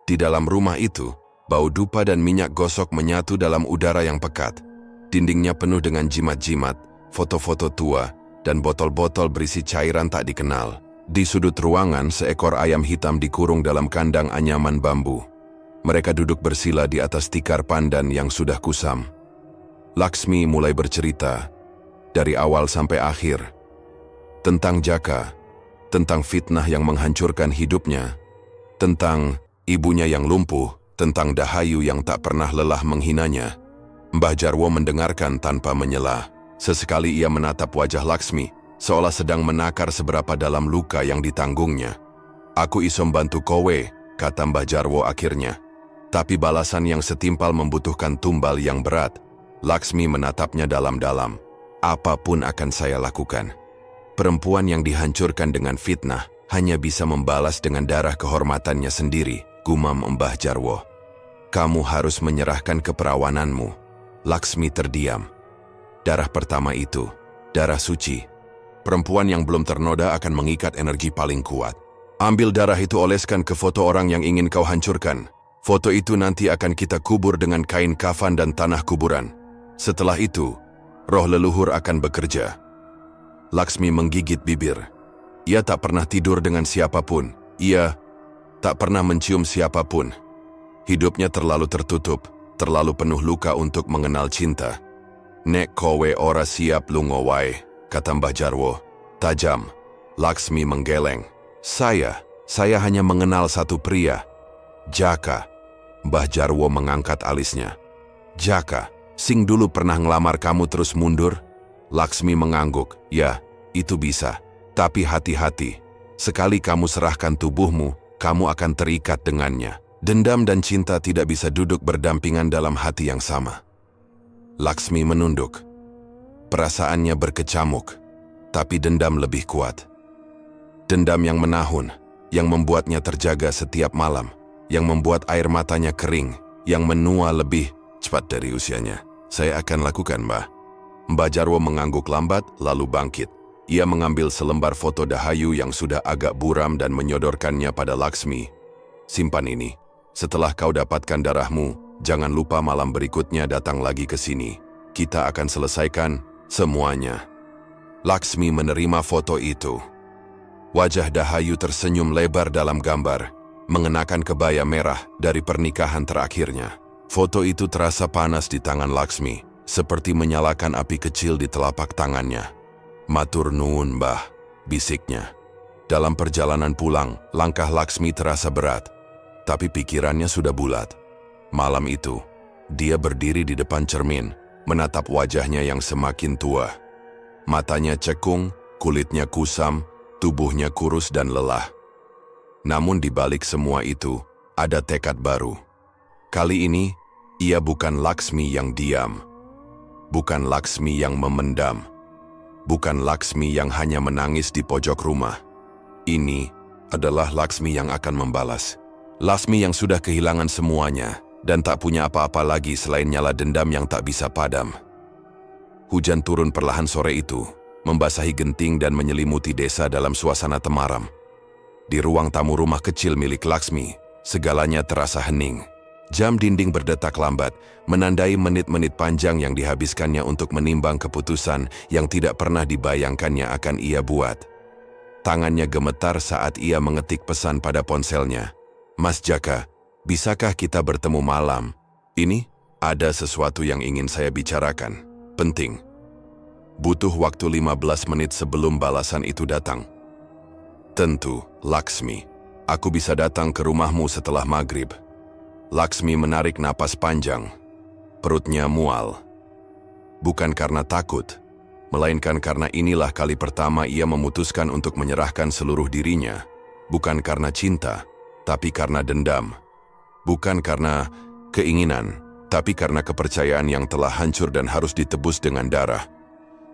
Di dalam rumah itu, bau dupa dan minyak gosok menyatu dalam udara yang pekat. Dindingnya penuh dengan jimat-jimat, foto-foto tua, dan botol-botol berisi cairan tak dikenal. Di sudut ruangan, seekor ayam hitam dikurung dalam kandang anyaman bambu. Mereka duduk bersila di atas tikar pandan yang sudah kusam. Laksmi mulai bercerita, dari awal sampai akhir, tentang Jaka, tentang fitnah yang menghancurkan hidupnya, tentang ibunya yang lumpuh, tentang Dahayu yang tak pernah lelah menghinanya. Mbah Jarwo mendengarkan tanpa menyela. Sesekali ia menatap wajah Laksmi, seolah sedang menakar seberapa dalam luka yang ditanggungnya. "Aku iso bantu kowe," kata Mbah Jarwo akhirnya. Tapi balasan yang setimpal membutuhkan tumbal yang berat. Laksmi menatapnya dalam-dalam. "Apapun akan saya lakukan." Perempuan yang dihancurkan dengan fitnah hanya bisa membalas dengan darah kehormatannya sendiri, gumam Mbah Jarwo. "Kamu harus menyerahkan keperawananmu." Laksmi terdiam. Darah pertama itu, darah suci. Perempuan yang belum ternoda akan mengikat energi paling kuat. "Ambil darah itu, oleskan ke foto orang yang ingin kau hancurkan. Foto itu nanti akan kita kubur dengan kain kafan dan tanah kuburan. Setelah itu, roh leluhur akan bekerja." Laksmi menggigit bibir. Ia tak pernah tidur dengan siapapun. Ia tak pernah mencium siapapun. Hidupnya terlalu tertutup, terlalu penuh luka untuk mengenal cinta. "Nek kowe ora siap lungo wae," kata Mbah Jarwo. Tajam. Laksmi menggeleng. Saya hanya mengenal satu pria. Jaka." Mbah Jarwo mengangkat alisnya. "Jaka, sing dulu pernah ngelamar kamu terus mundur?" Laksmi mengangguk. "Ya, itu bisa. Tapi hati-hati. Sekali kamu serahkan tubuhmu, kamu akan terikat dengannya. Dendam dan cinta tidak bisa duduk berdampingan dalam hati yang sama." Laksmi menunduk. Perasaannya berkecamuk, tapi dendam lebih kuat. Dendam yang menahun, yang membuatnya terjaga setiap malam, yang membuat air matanya kering, yang menua lebih cepat dari usianya. "Saya akan lakukan, Mbah." Mbah Jarwo mengangguk lambat, lalu bangkit. Ia mengambil selembar foto Dahayu yang sudah agak buram dan menyodorkannya pada Laksmi. "Simpan ini. Setelah kau dapatkan darahmu, jangan lupa malam berikutnya datang lagi ke sini. Kita akan selesaikan semuanya." Laksmi menerima foto itu. Wajah Dahayu tersenyum lebar dalam gambar, mengenakan kebaya merah dari pernikahan terakhirnya. Foto itu terasa panas di tangan Laksmi, seperti menyalakan api kecil di telapak tangannya. "Matur nuwun, Mbah," bisiknya. Dalam perjalanan pulang, langkah Laksmi terasa berat, tapi pikirannya sudah bulat. Malam itu, dia berdiri di depan cermin, menatap wajahnya yang semakin tua. Matanya cekung, kulitnya kusam, tubuhnya kurus dan lelah. Namun di balik semua itu, ada tekad baru. Kali ini, ia bukan Laksmi yang diam. Bukan Laksmi yang memendam. Bukan Laksmi yang hanya menangis di pojok rumah. Ini adalah Laksmi yang akan membalas. Laksmi yang sudah kehilangan semuanya dan tak punya apa-apa lagi selain nyala dendam yang tak bisa padam. Hujan turun perlahan sore itu, membasahi genting dan menyelimuti desa dalam suasana temaram. Di ruang tamu rumah kecil milik Laksmi, segalanya terasa hening. Jam dinding berdetak lambat, menandai menit-menit panjang yang dihabiskannya untuk menimbang keputusan yang tidak pernah dibayangkannya akan ia buat. Tangannya gemetar saat ia mengetik pesan pada ponselnya. "Mas Jaka, bisakah kita bertemu malam? Ini ada sesuatu yang ingin saya bicarakan. Penting." Butuh waktu 15 menit sebelum balasan itu datang. Tentu, Laksmi. Aku bisa datang ke rumahmu setelah maghrib. Laksmi menarik napas panjang. Perutnya mual. Bukan karena takut, melainkan karena inilah kali pertama ia memutuskan untuk menyerahkan seluruh dirinya. Bukan karena cinta, tapi karena dendam. Bukan karena keinginan, tapi karena kepercayaan yang telah hancur dan harus ditebus dengan darah.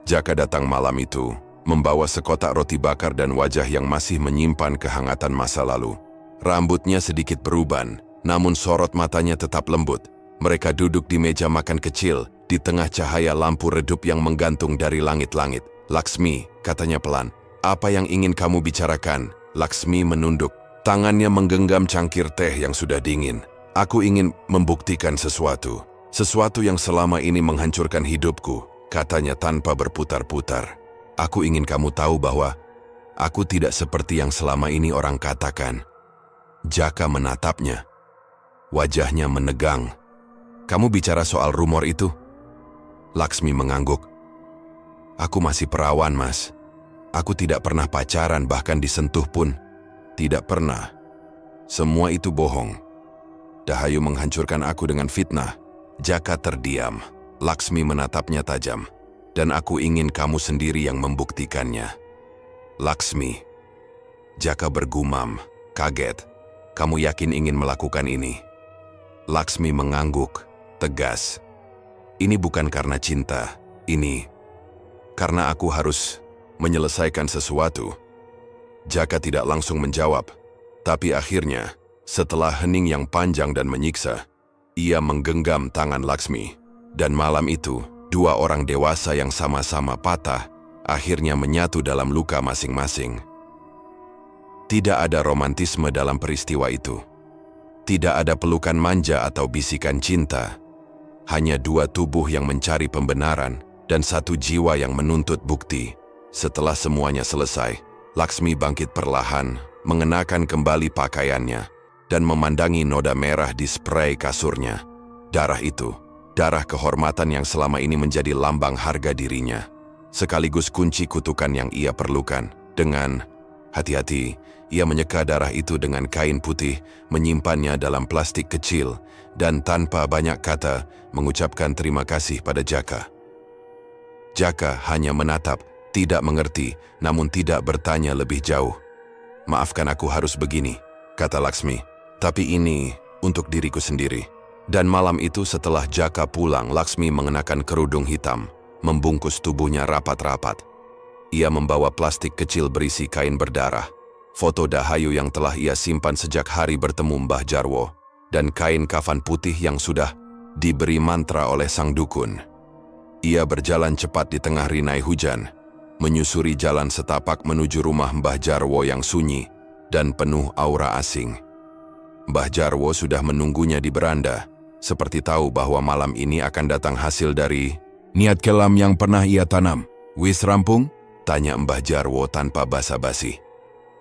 Jaka datang malam itu, membawa sekotak roti bakar dan wajah yang masih menyimpan kehangatan masa lalu. Rambutnya sedikit beruban, namun sorot matanya tetap lembut. Mereka duduk di meja makan kecil, di tengah cahaya lampu redup yang menggantung dari langit-langit. "Laksmi," katanya pelan, "apa yang ingin kamu bicarakan?" Laksmi menunduk. Tangannya menggenggam cangkir teh yang sudah dingin. "Aku ingin membuktikan sesuatu. Sesuatu yang selama ini menghancurkan hidupku," katanya tanpa berputar-putar. "Aku ingin kamu tahu bahwa aku tidak seperti yang selama ini orang katakan." Jaka menatapnya. Wajahnya menegang. "Kamu bicara soal rumor itu?" Laksmi mengangguk. "Aku masih perawan, Mas. Aku tidak pernah pacaran, bahkan disentuh pun. Tidak pernah. Semua itu bohong. Dahayu menghancurkan aku dengan fitnah." Jaka terdiam. Laksmi menatapnya tajam. "Dan aku ingin kamu sendiri yang membuktikannya." "Laksmi." Jaka bergumam, kaget. "Kamu yakin ingin melakukan ini?" Laksmi mengangguk, tegas. "Ini bukan karena cinta. Ini karena aku harus menyelesaikan sesuatu." Jaka tidak langsung menjawab. Tapi akhirnya, setelah hening yang panjang dan menyiksa, ia menggenggam tangan Laksmi. Dan malam itu, dua orang dewasa yang sama-sama patah, akhirnya menyatu dalam luka masing-masing. Tidak ada romantisme dalam peristiwa itu. Tidak ada pelukan manja atau bisikan cinta. Hanya dua tubuh yang mencari pembenaran dan satu jiwa yang menuntut bukti. Setelah semuanya selesai, Laksmi bangkit perlahan, mengenakan kembali pakaiannya, dan memandangi noda merah di spray kasurnya. Darah itu, darah kehormatan yang selama ini menjadi lambang harga dirinya, sekaligus kunci kutukan yang ia perlukan. Dengan hati-hati, ia menyeka darah itu dengan kain putih, menyimpannya dalam plastik kecil, dan tanpa banyak kata, mengucapkan terima kasih pada Jaka. Jaka hanya menatap, tidak mengerti, namun tidak bertanya lebih jauh. "Maafkan aku harus begini," kata Laksmi, "tapi ini untuk diriku sendiri." Dan malam itu setelah Jaka pulang, Laksmi mengenakan kerudung hitam, membungkus tubuhnya rapat-rapat. Ia membawa plastik kecil berisi kain berdarah, foto Dahayu yang telah ia simpan sejak hari bertemu Mbah Jarwo, dan kain kafan putih yang sudah diberi mantra oleh sang dukun. Ia berjalan cepat di tengah rinai hujan, menyusuri jalan setapak menuju rumah Mbah Jarwo yang sunyi dan penuh aura asing. Mbah Jarwo sudah menunggunya di beranda, seperti tahu bahwa malam ini akan datang hasil dari niat kelam yang pernah ia tanam. "Wis rampung?" tanya Mbah Jarwo tanpa basa-basi.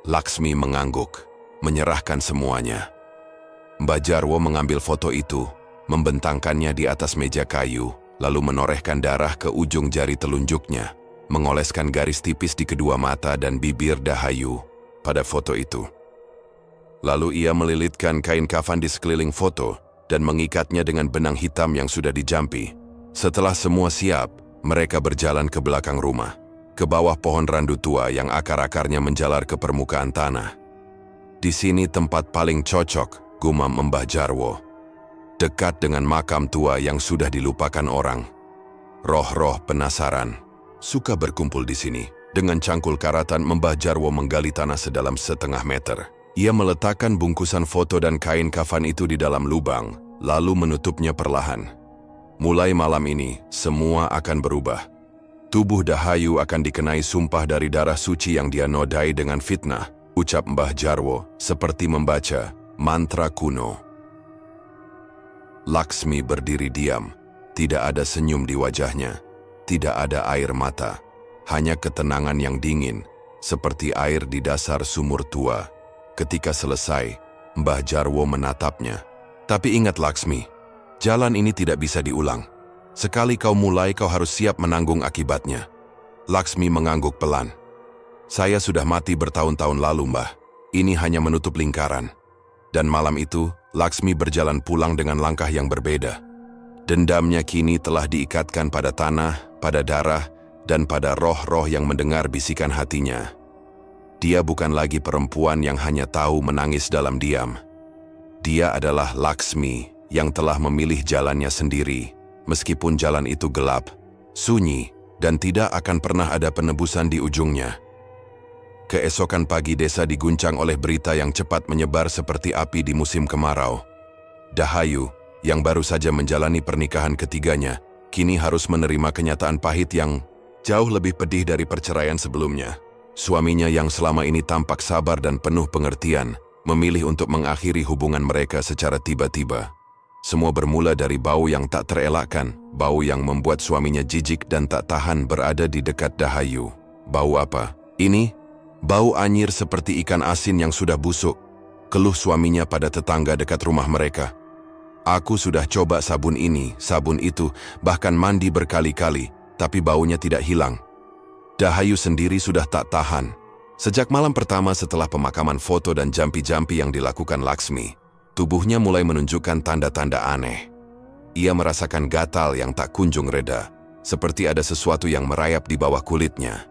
Laksmi mengangguk, menyerahkan semuanya. Mbah Jarwo mengambil foto itu, membentangkannya di atas meja kayu, lalu menorehkan darah ke ujung jari telunjuknya, mengoleskan garis tipis di kedua mata dan bibir Dahayu pada foto itu. Lalu ia melilitkan kain kafan di sekeliling foto dan mengikatnya dengan benang hitam yang sudah dijampi. Setelah semua siap, mereka berjalan ke belakang rumah, ke bawah pohon randu tua yang akar-akarnya menjalar ke permukaan tanah. "Di sini tempat paling cocok," gumam Mbah Jarwo. "Dekat dengan makam tua yang sudah dilupakan orang. Roh-roh penasaran suka berkumpul di sini." Dengan cangkul karatan, Mbah Jarwo menggali tanah sedalam 1/2 meter. Ia meletakkan bungkusan foto dan kain kafan itu di dalam lubang, lalu menutupnya perlahan. Mulai malam ini, semua akan berubah. Tubuh Dahayu akan dikenai sumpah dari darah suci yang dia nodai dengan fitnah, ucap Mbah Jarwo, seperti membaca mantra kuno. Laksmi berdiri diam, tidak ada senyum di wajahnya, tidak ada air mata, hanya ketenangan yang dingin, seperti air di dasar sumur tua. Ketika selesai, Mbah Jarwo menatapnya. "Tapi ingat Laksmi, jalan ini tidak bisa diulang. Sekali kau mulai, kau harus siap menanggung akibatnya." Laksmi mengangguk pelan. "Saya sudah mati bertahun-tahun lalu, Mbah. ini hanya menutup lingkaran. Dan malam itu, Laksmi berjalan pulang dengan langkah yang berbeda. Dendamnya kini telah diikatkan pada tanah, pada darah, dan pada roh-roh yang mendengar bisikan hatinya. Dia bukan lagi perempuan yang hanya tahu menangis dalam diam. Dia adalah Laksmi yang telah memilih jalannya sendiri, meskipun jalan itu gelap, sunyi, dan tidak akan pernah ada penebusan di ujungnya. Keesokan pagi desa diguncang oleh berita yang cepat menyebar seperti api di musim kemarau. Dahayu, yang baru saja menjalani pernikahan ketiganya, kini harus menerima kenyataan pahit yang jauh lebih pedih dari perceraian sebelumnya. Suaminya yang selama ini tampak sabar dan penuh pengertian, memilih untuk mengakhiri hubungan mereka secara tiba-tiba. Semua bermula dari bau yang tak terelakkan, bau yang membuat suaminya jijik dan tak tahan berada di dekat Dahayu. Bau apa? Ini? Bau anyir seperti ikan asin yang sudah busuk, keluh suaminya pada tetangga dekat rumah mereka. Aku sudah coba sabun ini, sabun itu, bahkan mandi berkali-kali, tapi baunya tidak hilang. Dahayu sendiri sudah tak tahan. Sejak malam pertama setelah pemakaman foto dan jampi-jampi yang dilakukan Laksmi, tubuhnya mulai menunjukkan tanda-tanda aneh. Ia merasakan gatal yang tak kunjung reda, seperti ada sesuatu yang merayap di bawah kulitnya.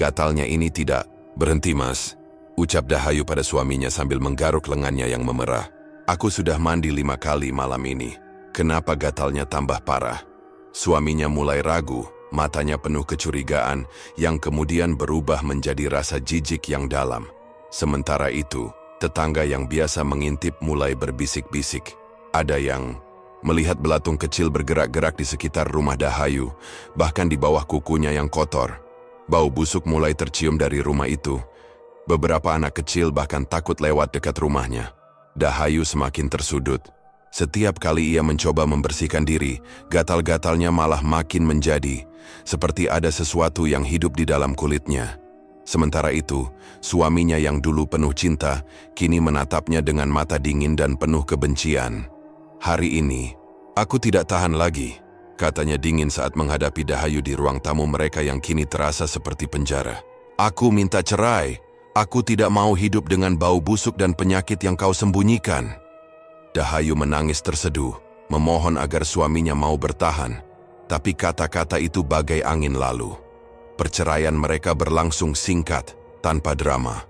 Gatalnya ini tidak berhenti, Mas, ucap Dahayu pada suaminya sambil menggaruk lengannya yang memerah. Aku sudah mandi 5 kali malam ini. Kenapa gatalnya tambah parah? Suaminya mulai ragu, matanya penuh kecurigaan, yang kemudian berubah menjadi rasa jijik yang dalam. Sementara itu, tetangga yang biasa mengintip mulai berbisik-bisik. Ada yang melihat belatung kecil bergerak-gerak di sekitar rumah Dahayu, bahkan di bawah kukunya yang kotor. Bau busuk mulai tercium dari rumah itu. Beberapa anak kecil bahkan takut lewat dekat rumahnya. Dahayu semakin tersudut. Setiap kali ia mencoba membersihkan diri, gatal-gatalnya malah makin menjadi, seperti ada sesuatu yang hidup di dalam kulitnya. Sementara itu, suaminya yang dulu penuh cinta, kini menatapnya dengan mata dingin dan penuh kebencian. Hari ini, aku tidak tahan lagi, katanya dingin saat menghadapi Dahayu di ruang tamu mereka yang kini terasa seperti penjara. Aku minta cerai. Aku tidak mau hidup dengan bau busuk dan penyakit yang kau sembunyikan. Dahayu menangis terseduh, memohon agar suaminya mau bertahan. Tapi kata-kata itu bagai angin lalu. Perceraian mereka berlangsung singkat, tanpa drama.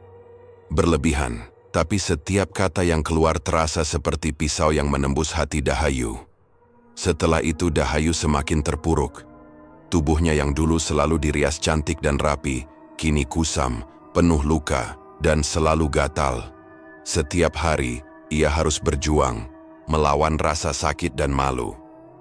Berlebihan, tapi setiap kata yang keluar terasa seperti pisau yang menembus hati Dahayu. Setelah itu Dahayu semakin terpuruk. Tubuhnya yang dulu selalu dirias cantik dan rapi, kini kusam, penuh luka, dan selalu gatal. Setiap hari, ia harus berjuang, melawan rasa sakit dan malu.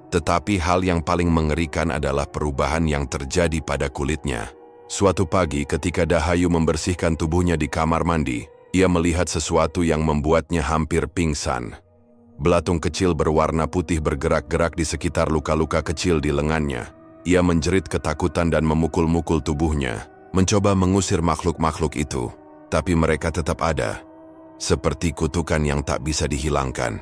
Tetapi hal yang paling mengerikan adalah perubahan yang terjadi pada kulitnya. Suatu pagi ketika Dahayu membersihkan tubuhnya di kamar mandi, ia melihat sesuatu yang membuatnya hampir pingsan. Belatung kecil berwarna putih bergerak-gerak di sekitar luka-luka kecil di lengannya. Ia menjerit ketakutan dan memukul-mukul tubuhnya, mencoba mengusir makhluk-makhluk itu, tapi mereka tetap ada, seperti kutukan yang tak bisa dihilangkan.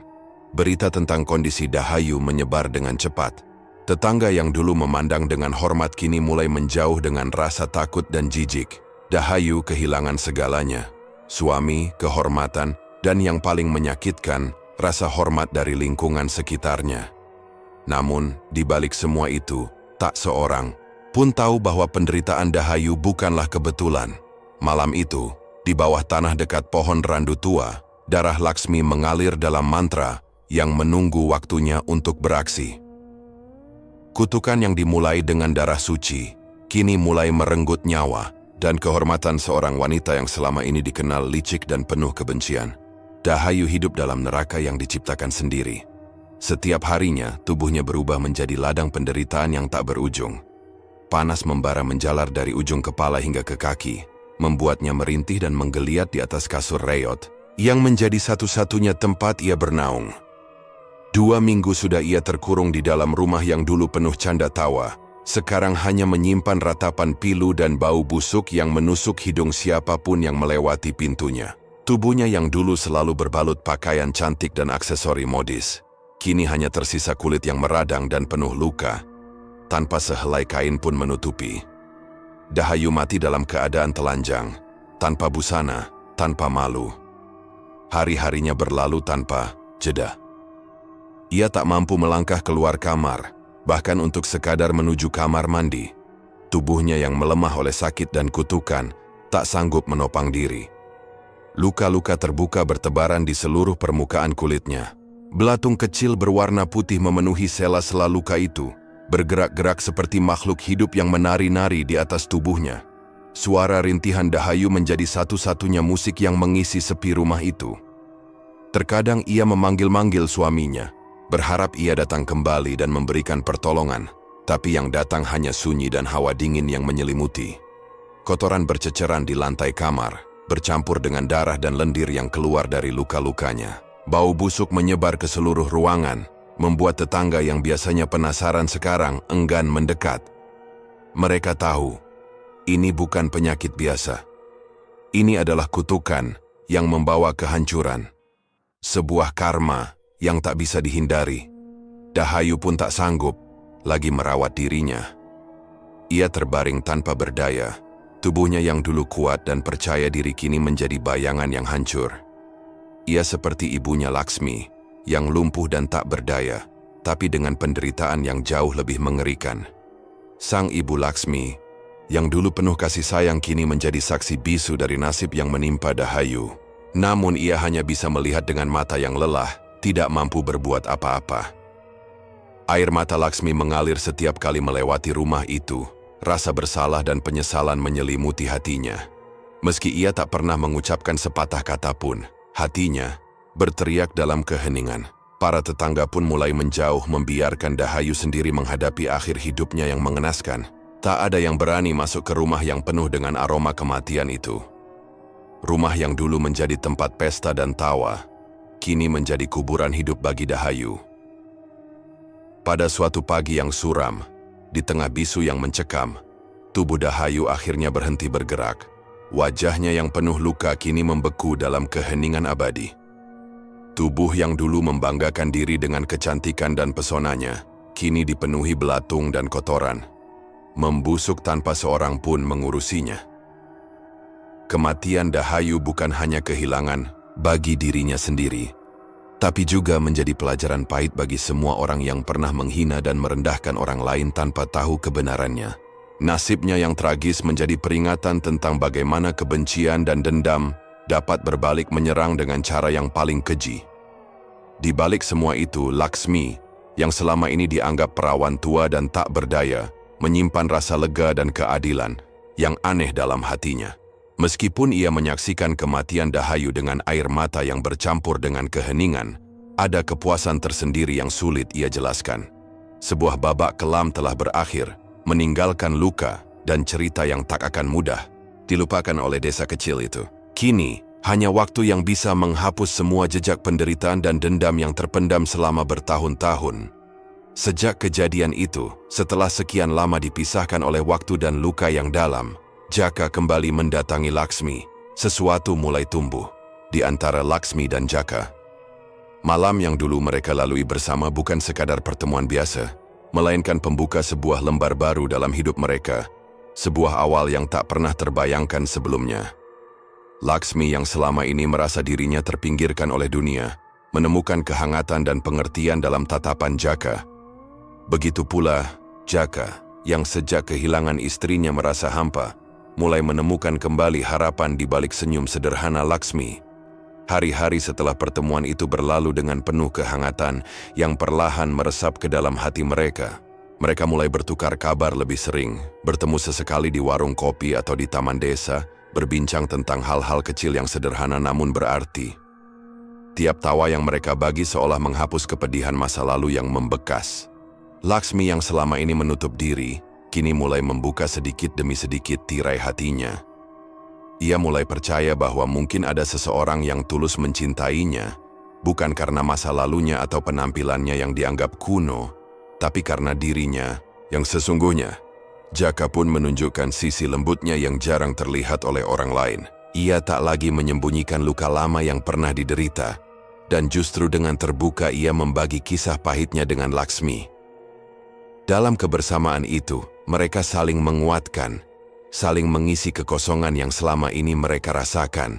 Berita tentang kondisi Dahayu menyebar dengan cepat. Tetangga yang dulu memandang dengan hormat kini mulai menjauh dengan rasa takut dan jijik. Dahayu kehilangan segalanya, suami, kehormatan, dan yang paling menyakitkan, rasa hormat dari lingkungan sekitarnya. Namun, di balik semua itu, tak seorang pun tahu bahwa penderitaan Dahayu bukanlah kebetulan. Malam itu, di bawah tanah dekat pohon randu tua, darah Laksmi mengalir dalam mantra yang menunggu waktunya untuk beraksi. Kutukan yang dimulai dengan darah suci, kini mulai merenggut nyawa dan kehormatan seorang wanita yang selama ini dikenal licik dan penuh kebencian. Dahayu hidup dalam neraka yang diciptakan sendiri. Setiap harinya, tubuhnya berubah menjadi ladang penderitaan yang tak berujung. Panas membara menjalar dari ujung kepala hingga ke kaki, membuatnya merintih dan menggeliat di atas kasur reyot, yang menjadi satu-satunya tempat ia bernaung. 2 minggu sudah ia terkurung di dalam rumah yang dulu penuh canda tawa, sekarang hanya menyimpan ratapan pilu dan bau busuk yang menusuk hidung siapapun yang melewati pintunya. Tubuhnya yang dulu selalu berbalut pakaian cantik dan aksesori modis, kini hanya tersisa kulit yang meradang dan penuh luka, tanpa sehelai kain pun menutupi. Dahayu mati dalam keadaan telanjang, tanpa busana, tanpa malu. Hari-harinya berlalu tanpa jeda. Ia tak mampu melangkah keluar kamar, bahkan untuk sekadar menuju kamar mandi. Tubuhnya yang melemah oleh sakit dan kutukan tak sanggup menopang diri. Luka-luka terbuka bertebaran di seluruh permukaan kulitnya. Belatung kecil berwarna putih memenuhi sela-sela luka itu, bergerak-gerak seperti makhluk hidup yang menari-nari di atas tubuhnya. Suara rintihan Dahayu menjadi satu-satunya musik yang mengisi sepi rumah itu. Terkadang ia memanggil-manggil suaminya, berharap ia datang kembali dan memberikan pertolongan, tapi yang datang hanya sunyi dan hawa dingin yang menyelimuti. Kotoran berceceran di lantai kamar, bercampur dengan darah dan lendir yang keluar dari luka-lukanya. Bau busuk menyebar ke seluruh ruangan, membuat tetangga yang biasanya penasaran sekarang enggan mendekat. Mereka tahu, ini bukan penyakit biasa. Ini adalah kutukan yang membawa kehancuran. Sebuah karma yang tak bisa dihindari. Dahayu pun tak sanggup lagi merawat dirinya. Ia terbaring tanpa berdaya. Tubuhnya yang dulu kuat dan percaya diri kini menjadi bayangan yang hancur. Ia seperti ibunya Laksmi, yang lumpuh dan tak berdaya, tapi dengan penderitaan yang jauh lebih mengerikan. Sang ibu Laksmi, yang dulu penuh kasih sayang kini menjadi saksi bisu dari nasib yang menimpa Dahayu. Namun ia hanya bisa melihat dengan mata yang lelah, tidak mampu berbuat apa-apa. Air mata Laksmi mengalir setiap kali melewati rumah itu. Rasa bersalah dan penyesalan menyelimuti hatinya. Meski ia tak pernah mengucapkan sepatah kata pun, hatinya berteriak dalam keheningan. Para tetangga pun mulai menjauh, membiarkan Dahayu sendiri menghadapi akhir hidupnya yang mengenaskan. Tak ada yang berani masuk ke rumah yang penuh dengan aroma kematian itu. Rumah yang dulu menjadi tempat pesta dan tawa, kini menjadi kuburan hidup bagi Dahayu. Pada suatu pagi yang suram, di tengah bisu yang mencekam, tubuh Dahayu akhirnya berhenti bergerak. Wajahnya yang penuh luka kini membeku dalam keheningan abadi. Tubuh yang dulu membanggakan diri dengan kecantikan dan pesonanya, kini dipenuhi belatung dan kotoran, membusuk tanpa seorang pun mengurusinya. Kematian Dahayu bukan hanya kehilangan bagi dirinya sendiri, tapi juga menjadi pelajaran pahit bagi semua orang yang pernah menghina dan merendahkan orang lain tanpa tahu kebenarannya. Nasibnya yang tragis menjadi peringatan tentang bagaimana kebencian dan dendam dapat berbalik menyerang dengan cara yang paling keji. Di balik semua itu, Laksmi, yang selama ini dianggap perawan tua dan tak berdaya, menyimpan rasa lega dan keadilan yang aneh dalam hatinya. Meskipun ia menyaksikan kematian Dahayu dengan air mata yang bercampur dengan keheningan, ada kepuasan tersendiri yang sulit ia jelaskan. Sebuah babak kelam telah berakhir, meninggalkan luka dan cerita yang tak akan mudah dilupakan oleh desa kecil itu. Kini, hanya waktu yang bisa menghapus semua jejak penderitaan dan dendam yang terpendam selama bertahun-tahun. Sejak kejadian itu, setelah sekian lama dipisahkan oleh waktu dan luka yang dalam, Jaka kembali mendatangi Laksmi. Sesuatu mulai tumbuh di antara Laksmi dan Jaka. Malam yang dulu mereka lalui bersama bukan sekadar pertemuan biasa, melainkan pembuka sebuah lembar baru dalam hidup mereka, sebuah awal yang tak pernah terbayangkan sebelumnya. Laksmi yang selama ini merasa dirinya terpinggirkan oleh dunia, menemukan kehangatan dan pengertian dalam tatapan Jaka. Begitu pula Jaka, yang sejak kehilangan istrinya merasa hampa, mulai menemukan kembali harapan di balik senyum sederhana Laksmi. Hari-hari setelah pertemuan itu berlalu dengan penuh kehangatan yang perlahan meresap ke dalam hati mereka. Mereka mulai bertukar kabar lebih sering, bertemu sesekali di warung kopi atau di taman desa, berbincang tentang hal-hal kecil yang sederhana namun berarti. Tiap tawa yang mereka bagi seolah menghapus kepedihan masa lalu yang membekas. Laksmi yang selama ini menutup diri, kini mulai membuka sedikit demi sedikit tirai hatinya. Ia mulai percaya bahwa mungkin ada seseorang yang tulus mencintainya, bukan karena masa lalunya atau penampilannya yang dianggap kuno, tapi karena dirinya yang sesungguhnya. Jaka pun menunjukkan sisi lembutnya yang jarang terlihat oleh orang lain. Ia tak lagi menyembunyikan luka lama yang pernah diderita, dan justru dengan terbuka ia membagi kisah pahitnya dengan Laksmi. Dalam kebersamaan itu, mereka saling menguatkan, saling mengisi kekosongan yang selama ini mereka rasakan.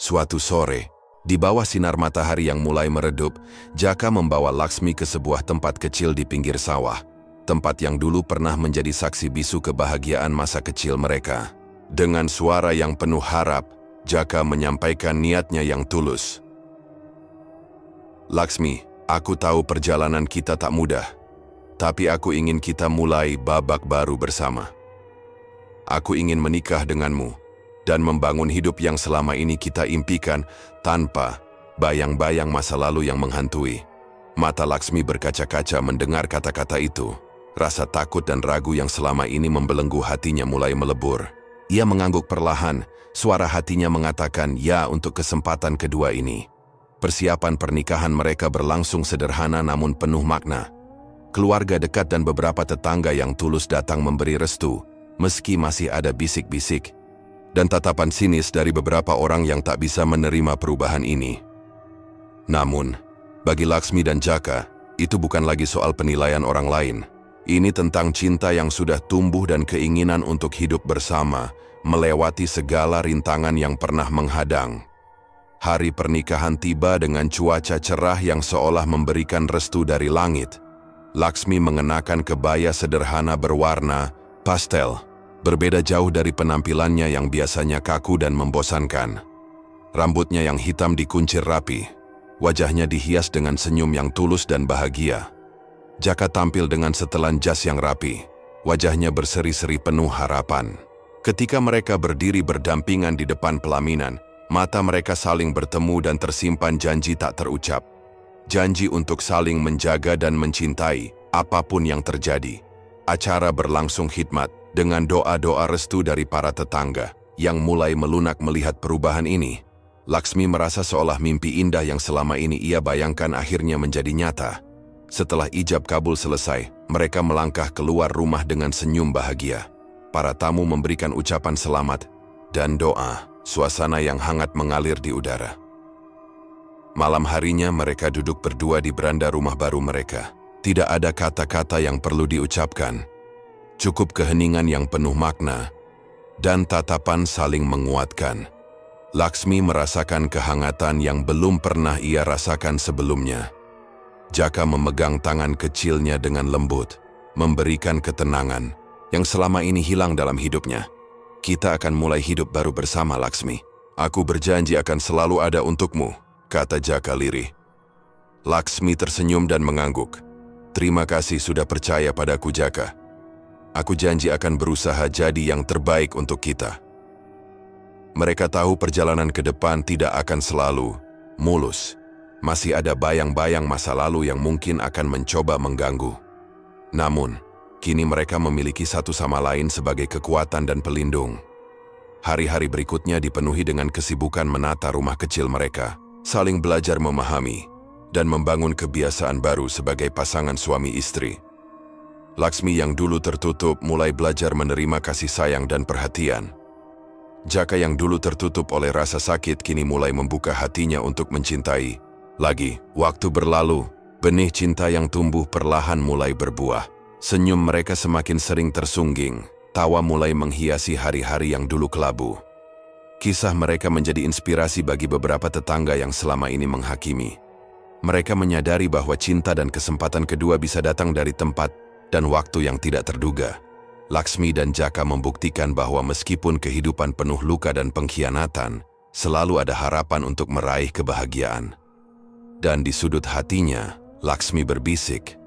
Suatu sore, di bawah sinar matahari yang mulai meredup, Jaka membawa Laksmi ke sebuah tempat kecil di pinggir sawah. Tempat yang dulu pernah menjadi saksi bisu kebahagiaan masa kecil mereka. Dengan suara yang penuh harap, Jaka menyampaikan niatnya yang tulus. Laksmi, aku tahu perjalanan kita tak mudah, tapi aku ingin kita mulai babak baru bersama. Aku ingin menikah denganmu dan membangun hidup yang selama ini kita impikan tanpa bayang-bayang masa lalu yang menghantui. Mata Laksmi berkaca-kaca mendengar kata-kata itu. Rasa takut dan ragu yang selama ini membelenggu hatinya mulai melebur. Ia mengangguk perlahan, suara hatinya mengatakan ya untuk kesempatan kedua ini. Persiapan pernikahan mereka berlangsung sederhana namun penuh makna. Keluarga dekat dan beberapa tetangga yang tulus datang memberi restu, meski masih ada bisik-bisik dan tatapan sinis dari beberapa orang yang tak bisa menerima perubahan ini. Namun, bagi Laksmi dan Jaka, itu bukan lagi soal penilaian orang lain. Ini tentang cinta yang sudah tumbuh dan keinginan untuk hidup bersama, melewati segala rintangan yang pernah menghadang. Hari pernikahan tiba dengan cuaca cerah yang seolah memberikan restu dari langit. Laksmi mengenakan kebaya sederhana berwarna pastel, berbeda jauh dari penampilannya yang biasanya kaku dan membosankan. Rambutnya yang hitam dikuncir rapi, wajahnya dihias dengan senyum yang tulus dan bahagia. Jaka tampil dengan setelan jas yang rapi, wajahnya berseri-seri penuh harapan. Ketika mereka berdiri berdampingan di depan pelaminan, mata mereka saling bertemu dan tersimpan janji tak terucap. Janji untuk saling menjaga dan mencintai, apapun yang terjadi. Acara berlangsung khidmat, dengan doa-doa restu dari para tetangga, yang mulai melunak melihat perubahan ini. Laksmi merasa seolah mimpi indah yang selama ini ia bayangkan akhirnya menjadi nyata. Setelah ijab kabul selesai, mereka melangkah keluar rumah dengan senyum bahagia. Para tamu memberikan ucapan selamat dan doa, suasana yang hangat mengalir di udara. Malam harinya mereka duduk berdua di beranda rumah baru mereka. Tidak ada kata-kata yang perlu diucapkan. Cukup keheningan yang penuh makna dan tatapan saling menguatkan. Laksmi merasakan kehangatan yang belum pernah ia rasakan sebelumnya. Jaka memegang tangan kecilnya dengan lembut, memberikan ketenangan yang selama ini hilang dalam hidupnya. Kita akan mulai hidup baru bersama, Laksmi. Aku berjanji akan selalu ada untukmu, kata Jaka lirih. Laksmi tersenyum dan mengangguk. Terima kasih sudah percaya padaku, Jaka. Aku janji akan berusaha jadi yang terbaik untuk kita. Mereka tahu perjalanan ke depan tidak akan selalu mulus. Masih ada bayang-bayang masa lalu yang mungkin akan mencoba mengganggu. Namun, kini mereka memiliki satu sama lain sebagai kekuatan dan pelindung. Hari-hari berikutnya dipenuhi dengan kesibukan menata rumah kecil mereka, saling belajar memahami, dan membangun kebiasaan baru sebagai pasangan suami istri. Laksmi yang dulu tertutup mulai belajar menerima kasih sayang dan perhatian. Jaka yang dulu tertutup oleh rasa sakit kini mulai membuka hatinya untuk mencintai. Lagi, waktu berlalu, benih cinta yang tumbuh perlahan mulai berbuah. Senyum mereka semakin sering tersungging, tawa mulai menghiasi hari-hari yang dulu kelabu. Kisah mereka menjadi inspirasi bagi beberapa tetangga yang selama ini menghakimi. Mereka menyadari bahwa cinta dan kesempatan kedua bisa datang dari tempat dan waktu yang tidak terduga. Laksmi dan Jaka membuktikan bahwa meskipun kehidupan penuh luka dan pengkhianatan, selalu ada harapan untuk meraih kebahagiaan. Dan di sudut hatinya, Laksmi berbisik,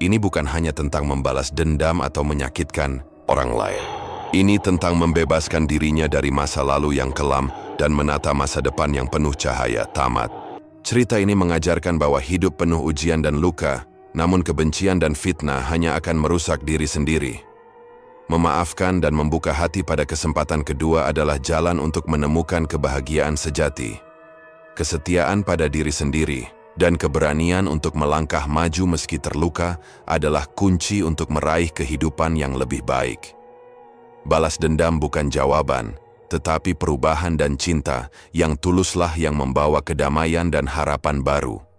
ini bukan hanya tentang membalas dendam atau menyakitkan orang lain. Ini tentang membebaskan dirinya dari masa lalu yang kelam dan menata masa depan yang penuh cahaya. Tamat. Cerita ini mengajarkan bahwa hidup penuh ujian dan luka, namun kebencian dan fitnah hanya akan merusak diri sendiri. Memaafkan dan membuka hati pada kesempatan kedua adalah jalan untuk menemukan kebahagiaan sejati. Kesetiaan pada diri sendiri dan keberanian untuk melangkah maju meski terluka adalah kunci untuk meraih kehidupan yang lebih baik. Balas dendam bukan jawaban, tetapi perubahan dan cinta yang tuluslah yang membawa kedamaian dan harapan baru.